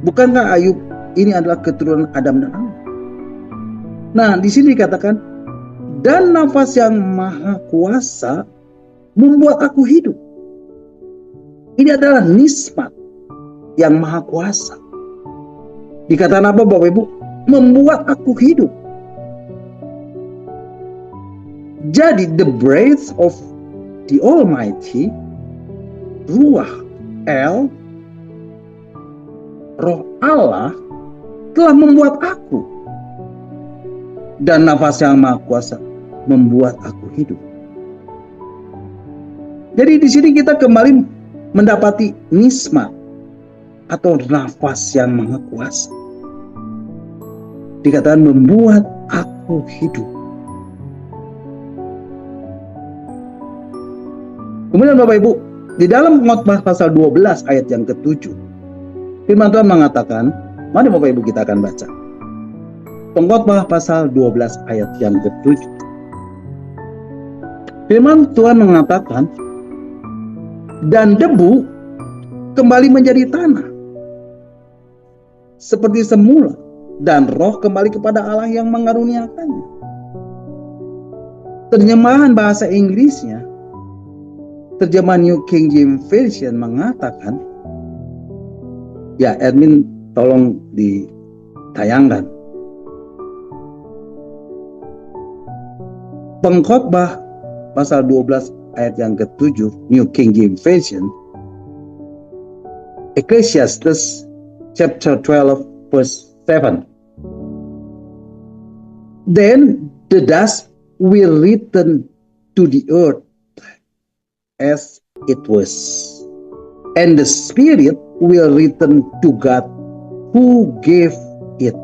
Bukankah Ayub ini adalah keturunan Adam dan Hawa? Nah, di sini dikatakan, dan nafas yang Maha Kuasa membuat aku hidup. Ini adalah nismat yang Maha Kuasa. Dikatakan apa Bapak Ibu? Membuat aku hidup. Jadi the breath of the Almighty, Ruach El, Roh Allah telah membuat aku, dan nafas yang Maha Kuasa membuat aku hidup. Jadi di sini kita kembali mendapati nismat atau nafas yang Maha Kuasa. Dikatakan membuat aku hidup. Kemudian Bapak Ibu, di dalam Pengkhotbah pasal 12 ayat yang ke-7, firman Tuhan mengatakan, mari Bapak Ibu kita akan baca. Pengkhotbah pasal 12 ayat yang ke-7. Firman Tuhan mengatakan, dan debu kembali menjadi tanah seperti semula, dan roh kembali kepada Allah yang mengaruniakannya. Terjemahan bahasa Inggrisnya, terjemahan New King James Version mengatakan, ya admin tolong ditayangkan. Pengkhotbah pasal 12 ayat yang ke-7 New King James Version, Ecclesiastes chapter 12 verse 7. Then the dust will return to the earth as it was, and the spirit will return to God who gave it.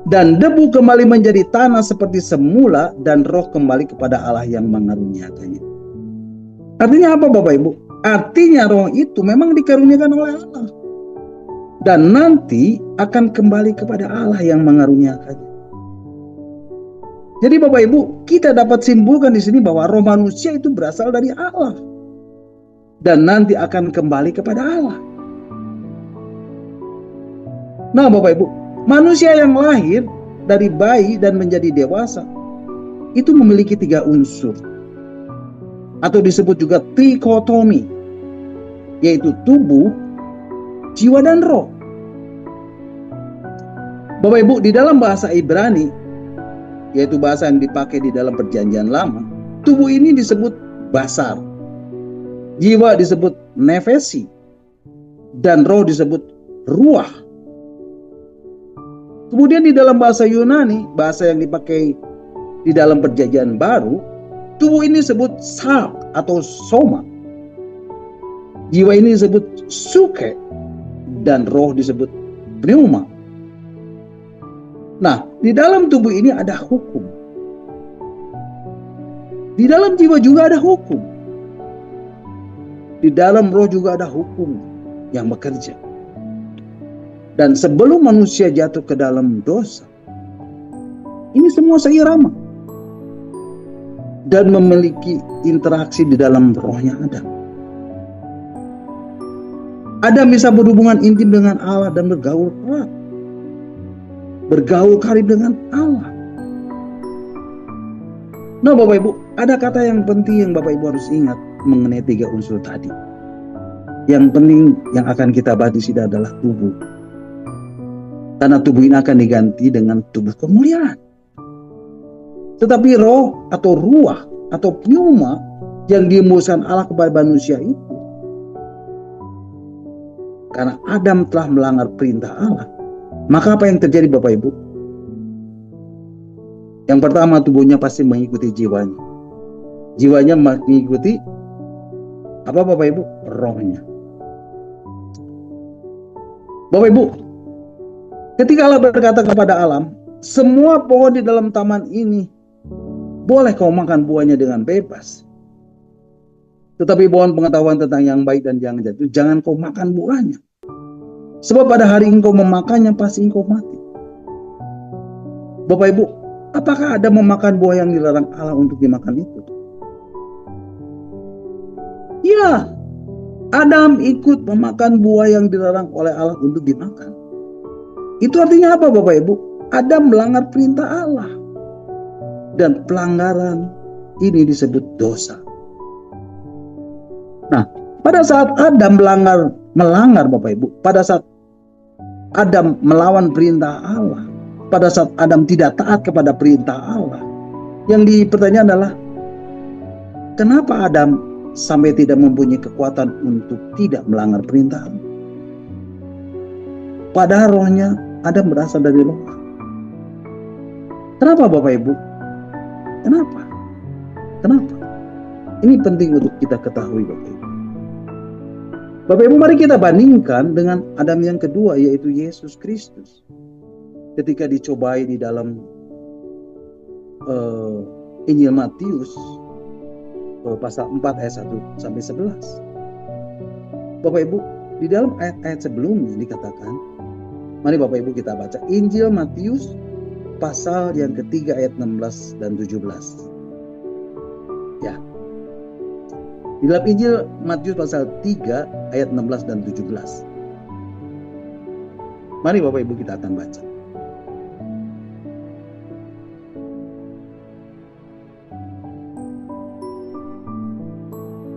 Dan debu kembali menjadi tanah seperti semula, dan roh kembali kepada Allah yang mengaruniakannya. Artinya apa Bapak Ibu? Artinya roh itu memang dikaruniakan oleh Allah, dan nanti akan kembali kepada Allah yang mengaruniakannya. Jadi Bapak Ibu, kita dapat simpulkan di sini bahwa roh manusia itu berasal dari Allah, dan nanti akan kembali kepada Allah. Nah Bapak Ibu, manusia yang lahir dari bayi dan menjadi dewasa itu memiliki 3 unsur, atau disebut juga trikotomi, yaitu tubuh, jiwa, dan roh. Bapak Ibu, di dalam bahasa Ibrani, yaitu bahasa yang dipakai di dalam Perjanjian Lama, tubuh ini disebut basar, jiwa disebut nefesi, dan roh disebut ruah. Kemudian di dalam bahasa Yunani, bahasa yang dipakai di dalam Perjanjian Baru, tubuh ini disebut sark atau soma, jiwa ini disebut suke, dan roh disebut pneuma. Nah, di dalam tubuh ini ada hukum, di dalam jiwa juga ada hukum, di dalam roh juga ada hukum yang bekerja. Dan sebelum manusia jatuh ke dalam dosa, ini semua seirama dan memiliki interaksi di dalam rohnya Adam. Adam bisa berhubungan intim dengan Allah dan bergaul erat, bergaul karib dengan Allah. Nah Bapak Ibu, ada kata yang penting yang Bapak Ibu harus ingat mengenai 3 unsur tadi. Yang penting yang akan kita bahas di sini adalah tubuh. Karena tubuh ini akan diganti dengan tubuh kemuliaan. Tetapi roh atau ruah atau pneuma yang dihembuskan Allah kepada manusia itu, karena Adam telah melanggar perintah Allah, maka apa yang terjadi Bapak Ibu? Yang pertama, tubuhnya pasti mengikuti jiwanya. Jiwanya mengikuti apa Bapak Ibu? Rohnya. Bapak Ibu, ketika Allah berkata kepada alam, semua pohon di dalam taman ini boleh kau makan buahnya dengan bebas, tetapi pohon pengetahuan tentang yang baik dan yang jahat itu jangan kau makan buahnya, sebab pada hari engkau memakannya pasti engkau mati. Bapak Ibu, apakah ada memakan buah yang dilarang Allah untuk dimakan itu? Ya, Adam ikut memakan buah yang dilarang oleh Allah untuk dimakan. Itu artinya apa Bapak Ibu? Adam melanggar perintah Allah. Dan pelanggaran ini disebut dosa. Nah, pada saat Adam melanggar Bapak Ibu, pada saat Adam melawan perintah Allah, pada saat Adam tidak taat kepada perintah Allah, yang dipertanyakan adalah, kenapa Adam sampai tidak mempunyai kekuatan untuk tidak melanggar perintah Allah? Padahal rohnya Adam berasal dari roh. Kenapa Bapak Ibu? Kenapa? Ini penting untuk kita ketahui Bapak Ibu. Bapak Ibu, mari kita bandingkan dengan Adam yang kedua, yaitu Yesus Kristus. Ketika dicobai di dalam Injil Matius pasal 4 ayat 1 sampai 11. Bapak Ibu, di dalam ayat-ayat sebelumnya dikatakan, mari Bapak Ibu kita baca Injil Matius pasal yang ketiga ayat 16 dan 17. Ya. Di dalam Injil Matius pasal 3 ayat 16 dan 17. Mari Bapak Ibu kita akan baca.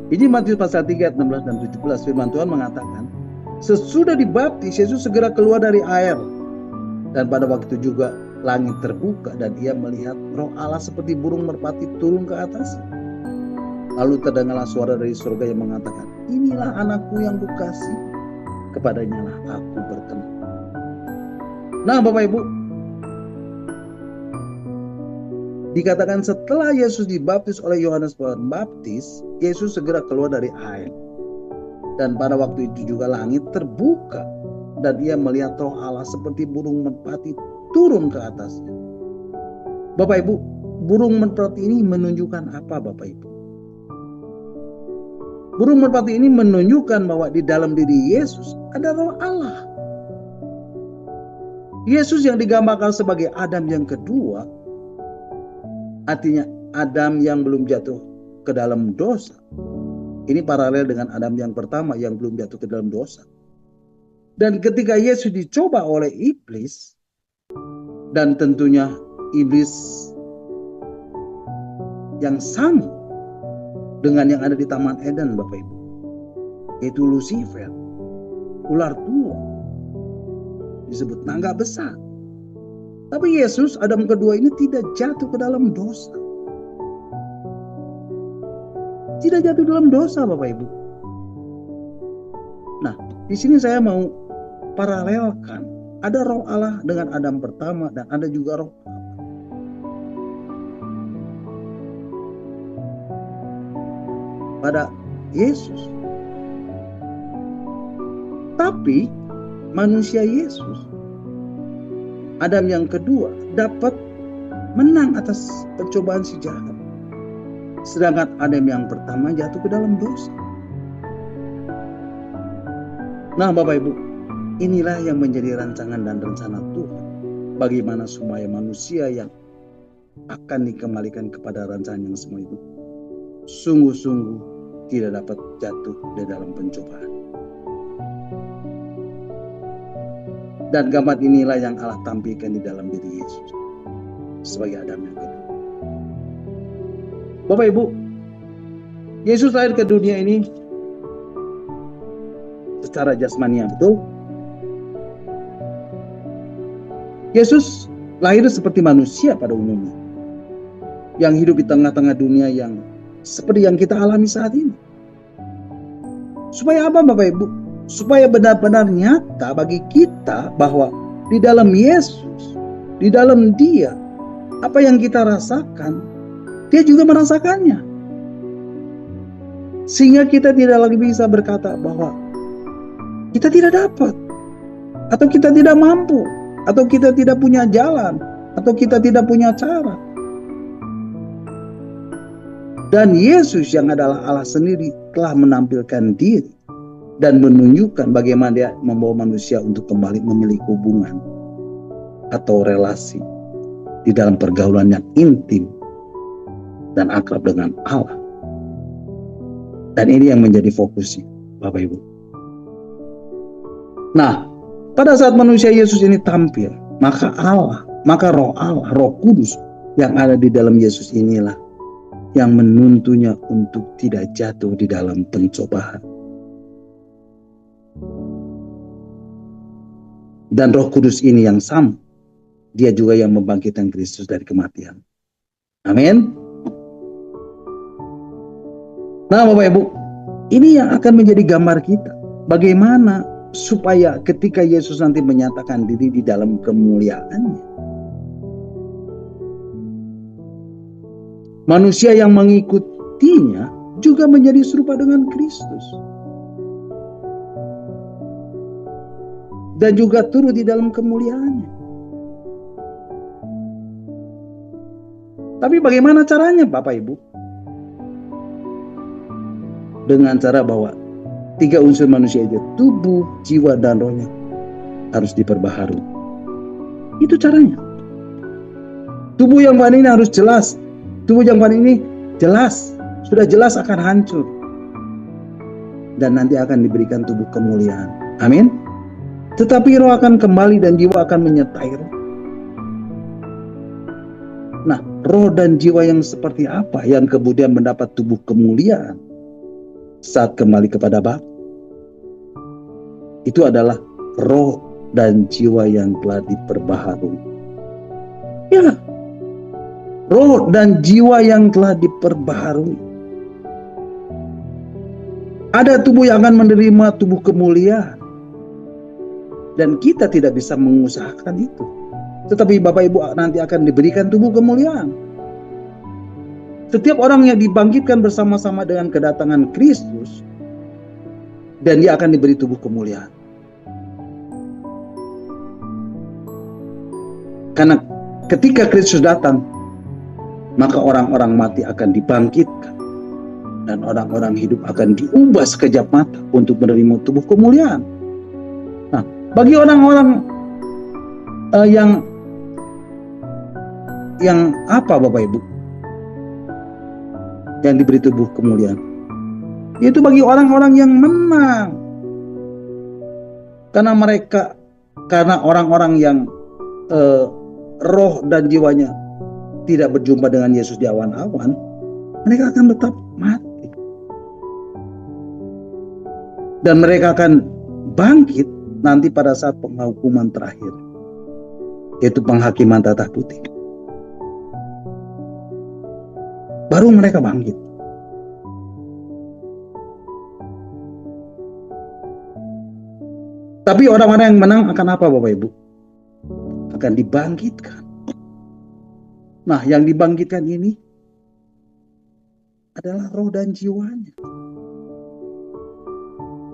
Injil Matius pasal 3 ayat 16 dan 17, firman Tuhan mengatakan, sesudah dibaptis Yesus segera keluar dari air, dan pada waktu itu juga langit terbuka dan ia melihat roh Allah seperti burung merpati turun ke atas. Lalu terdengarlah suara dari surga yang mengatakan, inilah anakku yang kukasihi, kepadanya lah aku berkenan. Nah Bapak Ibu, dikatakan setelah Yesus dibaptis oleh Yohanes Pembaptis, Yesus segera keluar dari air. Dan pada waktu itu juga langit terbuka dan ia melihat roh Allah seperti burung merpati turun ke atasnya. Bapak Ibu, burung merpati ini menunjukkan apa Bapak Ibu? Burung merpati ini menunjukkan bahwa di dalam diri Yesus ada roh Allah. Yesus yang digambarkan sebagai Adam yang kedua, artinya Adam yang belum jatuh ke dalam dosa. Ini paralel dengan Adam yang pertama yang belum jatuh ke dalam dosa. Dan ketika Yesus dicoba oleh iblis, dan tentunya iblis yang sama dengan yang ada di Taman Eden Bapak Ibu, yaitu Lucifer, ular tua, disebut naga besar. Tapi Yesus, Adam kedua ini tidak jatuh ke dalam dosa. Tidak jatuh dalam dosa Bapak Ibu. Nah, di sini saya mau paralelkan. Ada roh Allah dengan Adam pertama dan ada juga roh Allah pada Yesus. Tapi manusia Yesus, Adam yang kedua, dapat menang atas percobaan si jahat. Sedangkan Adam yang pertama jatuh ke dalam dosa. Nah Bapak Ibu, inilah yang menjadi rancangan dan rencana Tuhan. Bagaimana supaya manusia yang akan dikembalikan kepada rancangan yang semua itu sungguh-sungguh tidak dapat jatuh di dalam pencobaan. Dan gambar inilah yang Allah tampilkan di dalam diri Yesus sebagai Adam yang kedua. Bapak Ibu, Yesus lahir ke dunia ini secara jasmania, betul? Yesus lahir seperti manusia pada umumnya, yang hidup di tengah-tengah dunia yang seperti yang kita alami saat ini. Supaya apa Bapak Ibu? Supaya benar-benar nyata bagi kita bahwa di dalam Yesus, di dalam Dia, apa yang kita rasakan, Dia juga merasakannya. Sehingga kita tidak lagi bisa berkata bahwa kita tidak dapat, atau kita tidak mampu, atau kita tidak punya jalan, atau kita tidak punya cara. Dan Yesus yang adalah Allah sendiri telah menampilkan diri dan menunjukkan bagaimana Dia membawa manusia untuk kembali memiliki hubungan atau relasi di dalam pergaulan yang intim dan akrab dengan Allah. Dan ini yang menjadi fokusnya Bapak Ibu. Nah, pada saat manusia Yesus ini tampil, maka Allah, maka roh Allah, roh kudus yang ada di dalam Yesus inilah yang menuntunnya untuk tidak jatuh di dalam pencobaan. Dan roh kudus ini yang sama, Dia juga yang membangkitkan Kristus dari kematian. Amin. Nah Bapak Ibu, ini yang akan menjadi gambar kita. Bagaimana supaya ketika Yesus nanti menyatakan diri di dalam kemuliaannya, manusia yang mengikutinya juga menjadi serupa dengan Kristus. Dan juga turut di dalam kemuliaannya. Tapi bagaimana caranya Bapak Ibu? Dengan cara bahwa tiga unsur manusia itu, tubuh, jiwa, dan rohnya harus diperbaharui. Itu caranya. Tubuh yang pada ini harus jelas. Tubuh yang pada ini jelas. Sudah jelas akan hancur. Dan nanti akan diberikan tubuh kemuliaan. Amin. Tetapi roh akan kembali dan jiwa akan menyertai roh. Nah, roh dan jiwa yang seperti apa yang kemudian mendapat tubuh kemuliaan saat kembali kepada Bapa? Itu adalah roh dan jiwa yang telah diperbaharui. Ya, roh dan jiwa yang telah diperbaharui. Ada tubuh yang akan menerima tubuh kemuliaan. Dan kita tidak bisa mengusahakan itu. Tetapi Bapak Ibu nanti akan diberikan tubuh kemuliaan. Setiap orang yang dibangkitkan bersama-sama dengan kedatangan Kristus, dan dia akan diberi tubuh kemuliaan. Karena ketika Kristus datang, maka orang-orang mati akan dibangkitkan dan orang-orang hidup akan diubah sekejap mata untuk menerima tubuh kemuliaan. Nah, bagi orang-orang yang apa Bapak Ibu? Yang diberi tubuh kemuliaan, itu bagi orang-orang yang menang. Karena orang-orang yang roh dan jiwanya tidak berjumpa dengan Yesus di awan-awan, mereka akan tetap mati. Dan mereka akan bangkit nanti pada saat penghukuman terakhir, yaitu penghakiman tatah putih. Baru mereka bangkit. Tapi orang-orang yang menang akan apa Bapak Ibu? Akan dibangkitkan. Nah, yang dibangkitkan ini adalah roh dan jiwanya.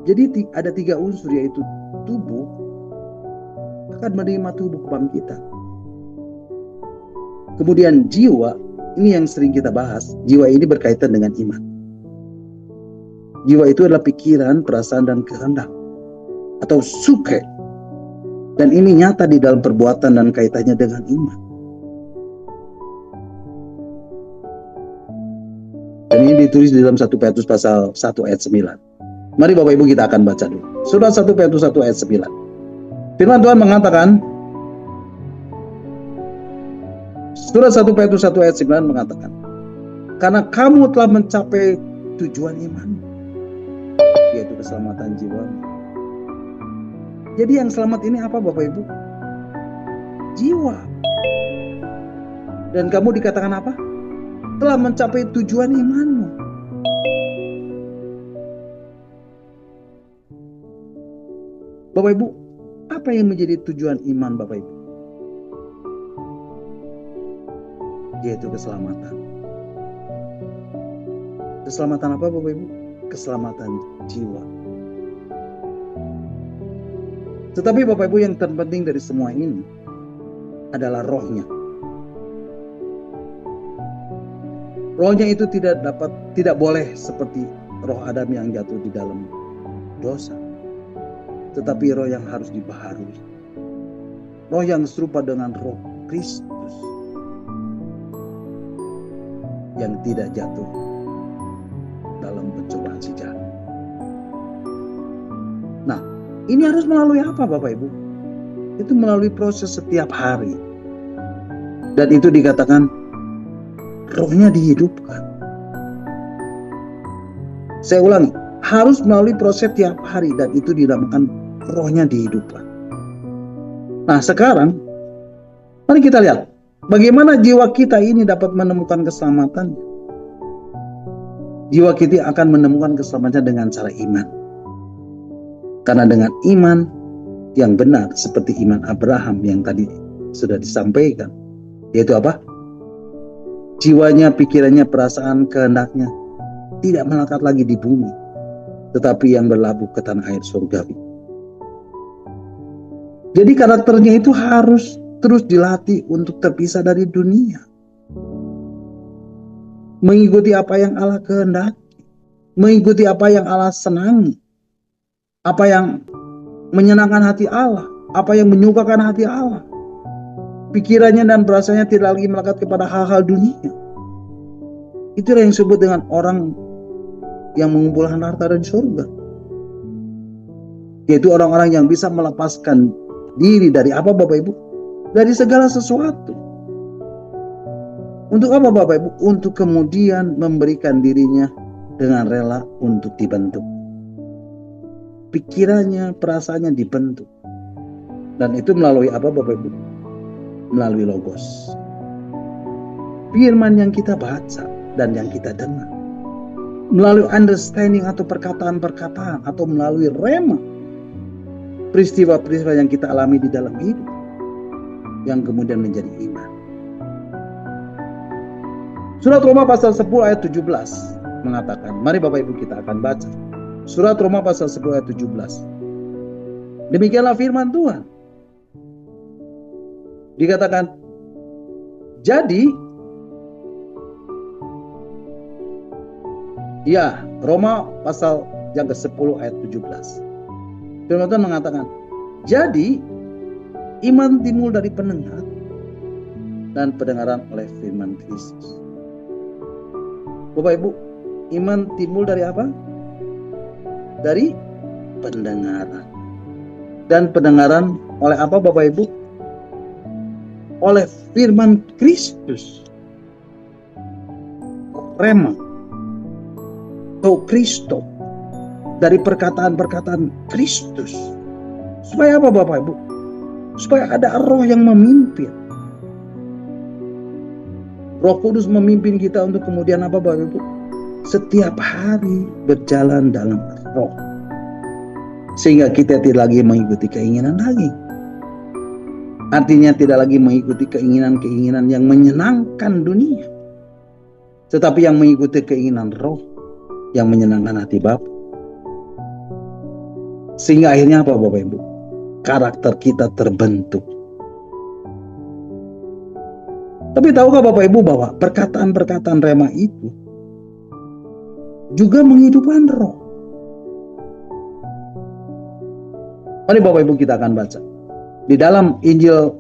Jadi ada 3 unsur, yaitu tubuh akan menerima tubuh kebangkitan. Kemudian jiwa, ini yang sering kita bahas. Jiwa ini berkaitan dengan iman. Jiwa itu adalah pikiran, perasaan, dan kehendak atau suke. Dan ini nyata di dalam perbuatan dan kaitannya dengan iman. Dan ini ditulis di dalam 1 Petrus pasal 1 ayat 9. Mari Bapak Ibu kita akan baca dulu. Surat 1 Petrus 1 ayat 9. Firman Tuhan mengatakan, Surat 1 Petrus 1 ayat 9 mengatakan, karena kamu telah mencapai tujuan iman, yaitu keselamatan jiwamu. Jadi yang selamat ini apa Bapak Ibu? Jiwa. Dan kamu dikatakan apa? Telah mencapai tujuan imanmu. Bapak Ibu, apa yang menjadi tujuan iman Bapak Ibu? Yaitu keselamatan. Keselamatan apa Bapak Ibu? Keselamatan jiwa. Tetapi Bapak Ibu, yang terpenting dari semua ini adalah rohnya. Rohnya itu tidak boleh seperti roh Adam yang jatuh di dalam dosa. Tetapi roh yang harus dibaharui. Roh yang serupa dengan roh Kristus, yang tidak jatuh dalam pencobaan si jahat. Nah, ini harus melalui apa Bapak Ibu? Itu melalui proses setiap hari. Dan itu dikatakan rohnya dihidupkan. Saya ulangi, harus melalui proses setiap hari, dan itu dinamakan rohnya dihidupkan. Nah sekarang, mari kita lihat bagaimana jiwa kita ini dapat menemukan keselamatan. Jiwa kita akan menemukan keselamatan dengan cara iman. Karena dengan iman yang benar, seperti iman Abraham yang tadi sudah disampaikan, yaitu apa? Jiwanya, pikirannya, perasaan, kehendaknya tidak melekat lagi di bumi, tetapi yang berlabuh ke tanah air surgawi. Jadi karakternya itu harus terus dilatih untuk terpisah dari dunia. Mengikuti apa yang Allah kehendaki. Mengikuti apa yang Allah senangi. Apa yang menyenangkan hati Allah. Apa yang menyukakan hati Allah. Pikirannya dan perasaannya tidak lagi melekat kepada hal-hal dunia. Itulah yang disebut dengan orang yang mengumpulkan harta dari surga. Yaitu orang-orang yang bisa melepaskan diri dari apa Bapak Ibu? Dari segala sesuatu. Untuk apa Bapak Ibu? Untuk kemudian memberikan dirinya dengan rela untuk dibentuk. Pikirannya, perasaannya dibentuk. Dan itu melalui apa Bapak Ibu? Melalui logos. Firman yang kita baca dan yang kita dengar. Melalui understanding atau perkataan-perkataan, atau melalui rema. Peristiwa-peristiwa yang kita alami di dalam hidup, yang kemudian menjadi iman. Surat Roma pasal 10 ayat 17 mengatakan, mari Bapak Ibu kita akan baca. Surat Roma pasal 10 ayat 17. Demikianlah firman Tuhan. Dikatakan, jadi, ya, Roma pasal yang ke-10 ayat 17. Firman Tuhan mengatakan, jadi iman timbul dari pendengar dan pendengaran oleh firman Kristus. Bapak Ibu, iman timbul dari apa? Dari pendengaran. Dan pendengaran oleh apa Bapak Ibu? Oleh firman Kristus. Rema. Atau Kristo. Dari perkataan-perkataan Kristus. Supaya apa Bapak Ibu? Supaya ada roh yang memimpin. Roh Kudus memimpin kita untuk kemudian apa Bapak Ibu? Setiap hari berjalan dalam roh. Sehingga kita tidak lagi mengikuti keinginan daging. Artinya tidak lagi mengikuti keinginan-keinginan yang menyenangkan dunia. Tetapi yang mengikuti keinginan roh yang menyenangkan hati Bapa. Sehingga akhirnya apa Bapak Ibu? Karakter kita terbentuk. Tapi tahukah Bapak Ibu bahwa perkataan-perkataan rema itu juga menghidupkan roh? Mari Bapak Ibu kita akan baca. Di dalam Injil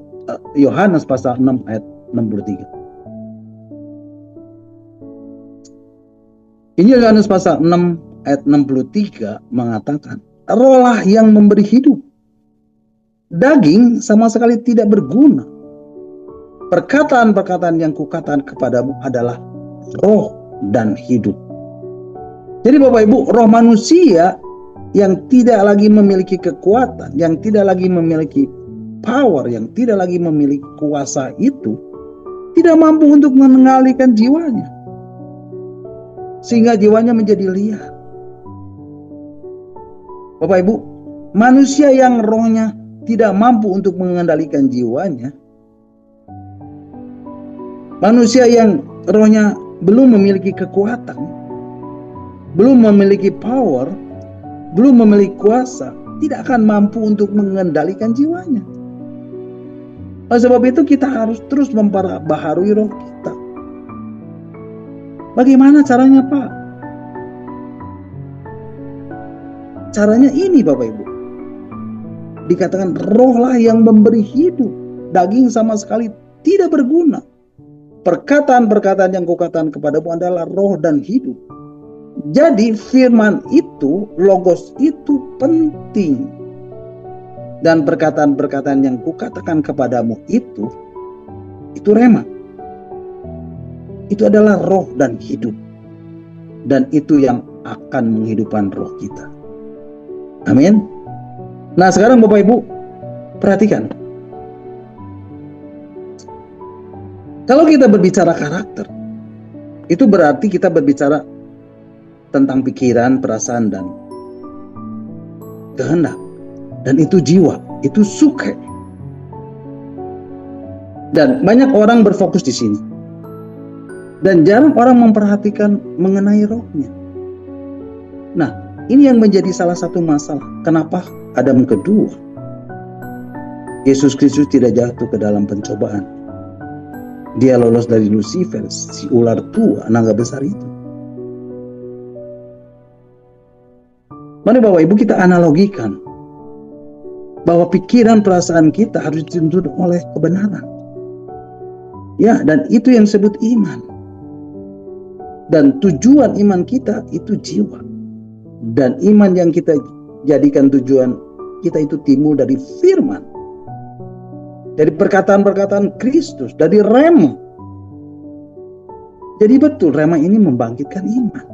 Yohanes pasal 6 ayat 63. Injil Yohanes pasal 6 ayat 63 mengatakan, rohlah yang memberi hidup. Daging sama sekali tidak berguna. Perkataan-perkataan yang kukatakan kepadamu adalah roh dan hidup. Jadi Bapak Ibu, roh manusia yang tidak lagi memiliki kekuatan, yang tidak lagi memiliki power, yang tidak lagi memiliki kuasa itu tidak mampu untuk mengendalikan jiwanya, sehingga jiwanya menjadi liar. Bapak Ibu, manusia yang rohnya tidak mampu untuk mengendalikan jiwanya, manusia yang rohnya belum memiliki kekuatan, belum memiliki power, belum memiliki kuasa, tidak akan mampu untuk mengendalikan jiwanya. Oleh sebab itu kita harus terus memperbaharui roh kita. Bagaimana caranya Pak? Caranya ini Bapak Ibu. Dikatakan rohlah yang memberi hidup. Daging sama sekali tidak berguna. Perkataan-perkataan yang kukatakan kepadamu adalah roh dan hidup. Jadi firman itu, logos itu penting. Dan perkataan-perkataan yang kukatakan kepadamu itu rema. Itu adalah roh dan hidup. Dan itu yang akan menghidupkan roh kita. Amin. Nah sekarang Bapak Ibu, perhatikan. Kalau kita berbicara karakter, itu berarti kita berbicara tentang pikiran, perasaan, dan kehendak. Dan itu jiwa, itu suke. Dan banyak orang berfokus di sini. Dan jarang orang memperhatikan mengenai rohnya. Nah, ini yang menjadi salah satu masalah. Kenapa Adam kedua, Yesus Kristus tidak jatuh ke dalam pencobaan. Dia lolos dari Lucifer, si ular tua, naga besar itu. Mari Bapak Ibu kita analogikan bahwa pikiran perasaan kita harus dituntun oleh kebenaran. Ya, dan itu yang disebut iman. Dan tujuan iman kita itu jiwa. Dan iman yang kita jadikan tujuan kita itu timbul dari firman. Dari perkataan-perkataan Kristus, dari rema. Jadi betul rema ini membangkitkan iman.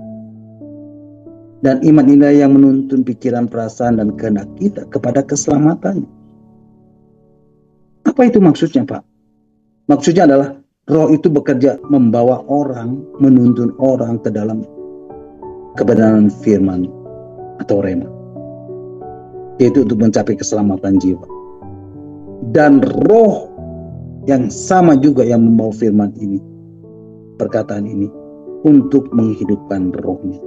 Dan iman inilah yang menuntun pikiran, perasaan, dan kehendak kita kepada keselamatan. Apa itu maksudnya Pak? Maksudnya adalah roh itu bekerja membawa orang, menuntun orang ke dalam kebenaran firman atau rema. Yaitu untuk mencapai keselamatan jiwa. Dan roh yang sama juga yang membawa firman ini, perkataan ini, untuk menghidupkan rohnya.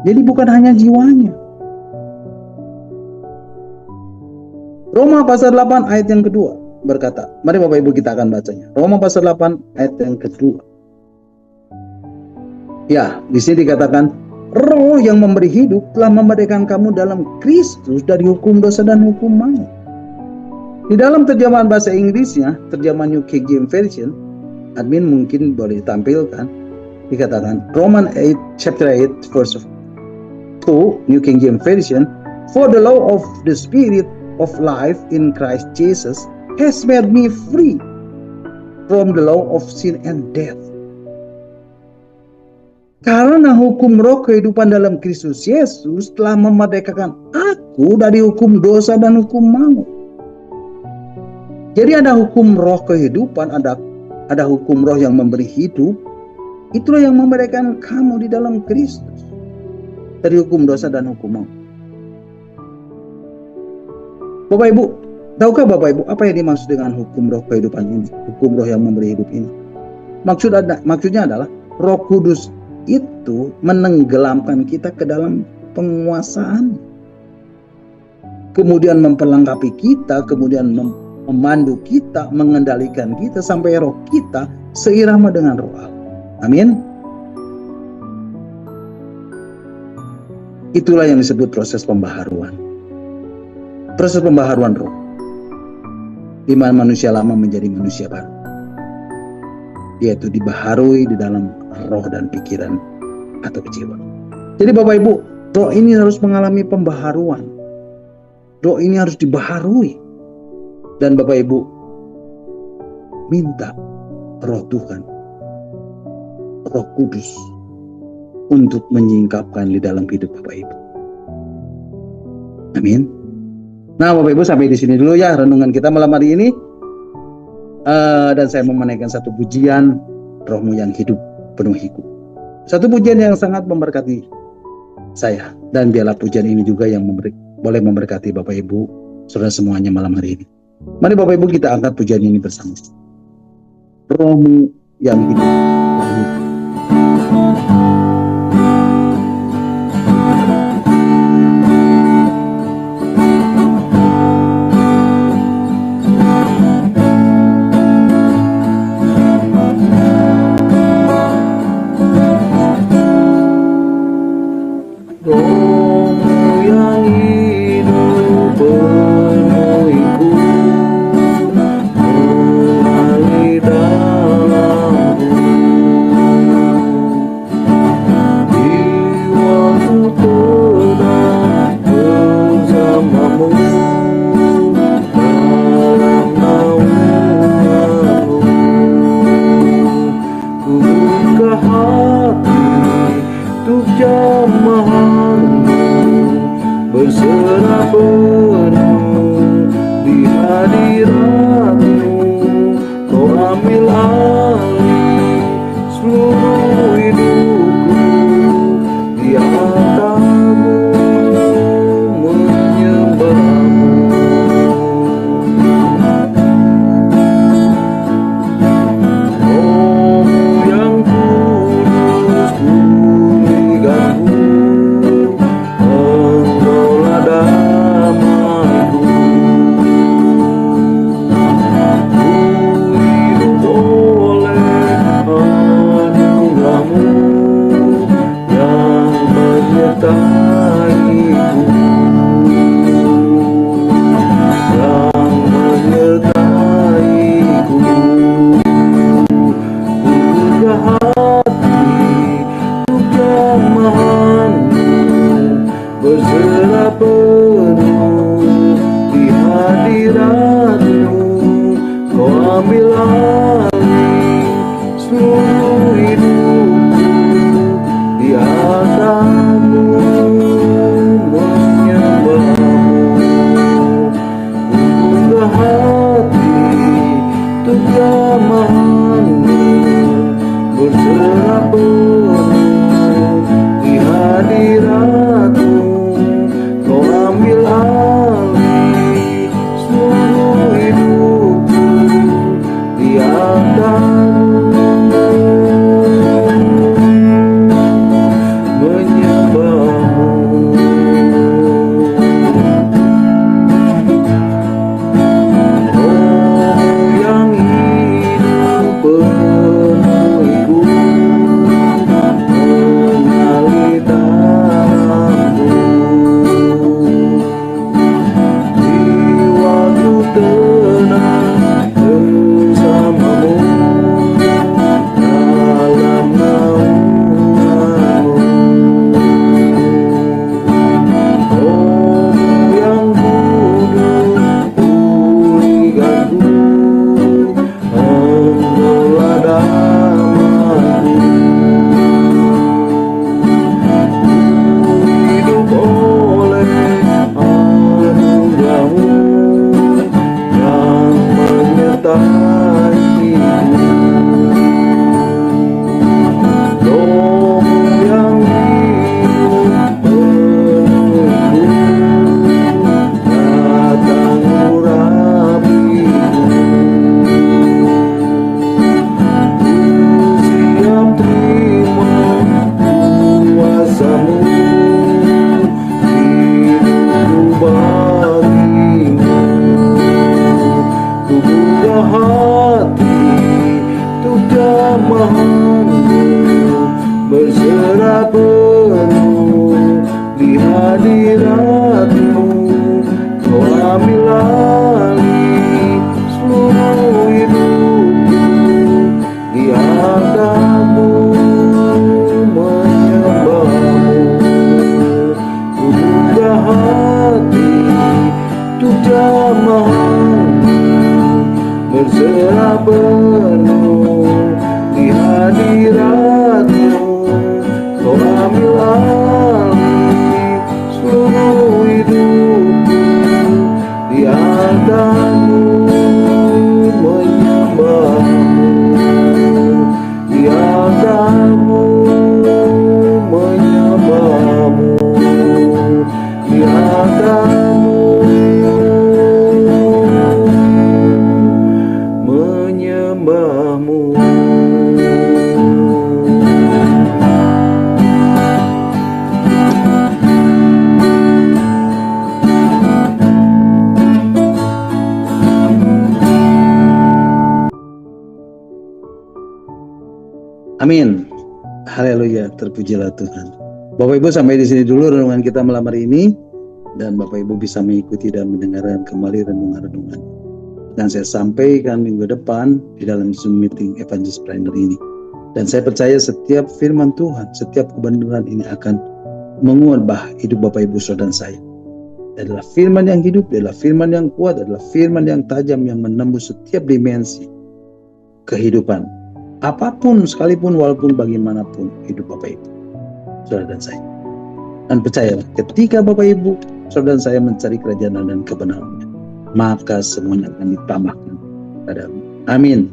Jadi bukan hanya jiwanya. Roma pasal 8 ayat yang kedua. berkata, mari Bapak Ibu kita akan bacanya. Roma pasal 8 ayat yang kedua. Ya, di sini dikatakan, Roh yang memberi hidup telah memerdekakan kamu dalam Kristus dari hukum dosa dan hukum maut. Di dalam terjemahan bahasa Inggrisnya, terjemahan New King James Version, admin mungkin boleh ditampilkan, dikatakan Roman 8 chapter 8 verse 2 New King James Version, for the law of the Spirit of life in Christ Jesus has made me free from the law of sin and death. Karena hukum roh kehidupan dalam Kristus Yesus telah memerdekakan aku dari hukum dosa dan hukum maut. Jadi ada hukum roh kehidupan, ada hukum roh yang memberi hidup. Itulah yang memerdekakan kamu di dalam Kristus dari hukum dosa dan hukum maut. Bapak Ibu, tahukah Bapak Ibu apa yang dimaksud dengan hukum roh kehidupan ini? Hukum roh yang memberi hidup ini. Maksudnya adalah Roh Kudus itu menenggelamkan kita ke dalam penguasaan. Kemudian memperlengkapi kita, kemudian memandu kita, mengendalikan kita sampai roh kita seirama dengan roh Allah. Amin. Itulah yang disebut proses pembaharuan. Proses pembaharuan roh, di mana manusia lama menjadi manusia baru, yaitu dibaharui di dalam roh dan pikiran atau jiwa. Jadi Bapak Ibu, roh ini harus mengalami pembaharuan. Roh ini harus dibaharui. Dan Bapak Ibu, minta roh Tuhan, Roh Kudus, untuk menyingkapkan di dalam hidup Bapak Ibu. Amin. Nah Bapak Ibu, sampai di sini dulu ya renungan kita malam hari ini. Dan saya mau menaikkan satu pujian, Rohmu yang hidup penuh hidup. Satu pujian yang sangat memberkati saya, dan biarlah pujian ini juga yang boleh memberkati Bapak Ibu, saudara semuanya malam hari ini. Mari Bapak Ibu kita angkat pujian ini bersama. Rohmu yang hidup penuh hidup. Di hadamu penuh di hadirat-Mu. Kau ambil alih seluruh hidupku, di hadapan-Mu menyembah-Mu, di hadapan-Mu menyembah-Mu, di hadapan-Mu menyembah-Mu. Amin. Haleluya, terpujilah Tuhan. Bapak Ibu, sampai di sini dulu renungan kita malam hari ini, dan Bapak Ibu bisa mengikuti dan mendengarkan kembali renungan-renungan yang saya sampaikan minggu depan di dalam Zoom meeting Evangelist Planner ini. Dan saya percaya setiap firman Tuhan, setiap kebenaran ini akan mengubah hidup Bapak Ibu saudara saya. Adalah firman yang hidup, adalah firman yang kuat, adalah firman yang tajam yang menembus setiap dimensi kehidupan. Apapun sekalipun, walaupun bagaimanapun hidup Bapak Ibu, saudara dan saya. Dan percayalah, ketika Bapak Ibu, saudara dan saya mencari kerajaan dan kebenarannya, maka semuanya akan ditambahkan padamu. Amin.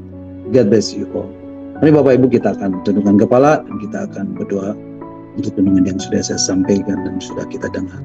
God bless you all. Mari Bapak Ibu, kita akan tundukkan kepala dan kita akan berdoa untuk renungan yang sudah saya sampaikan dan sudah kita dengar.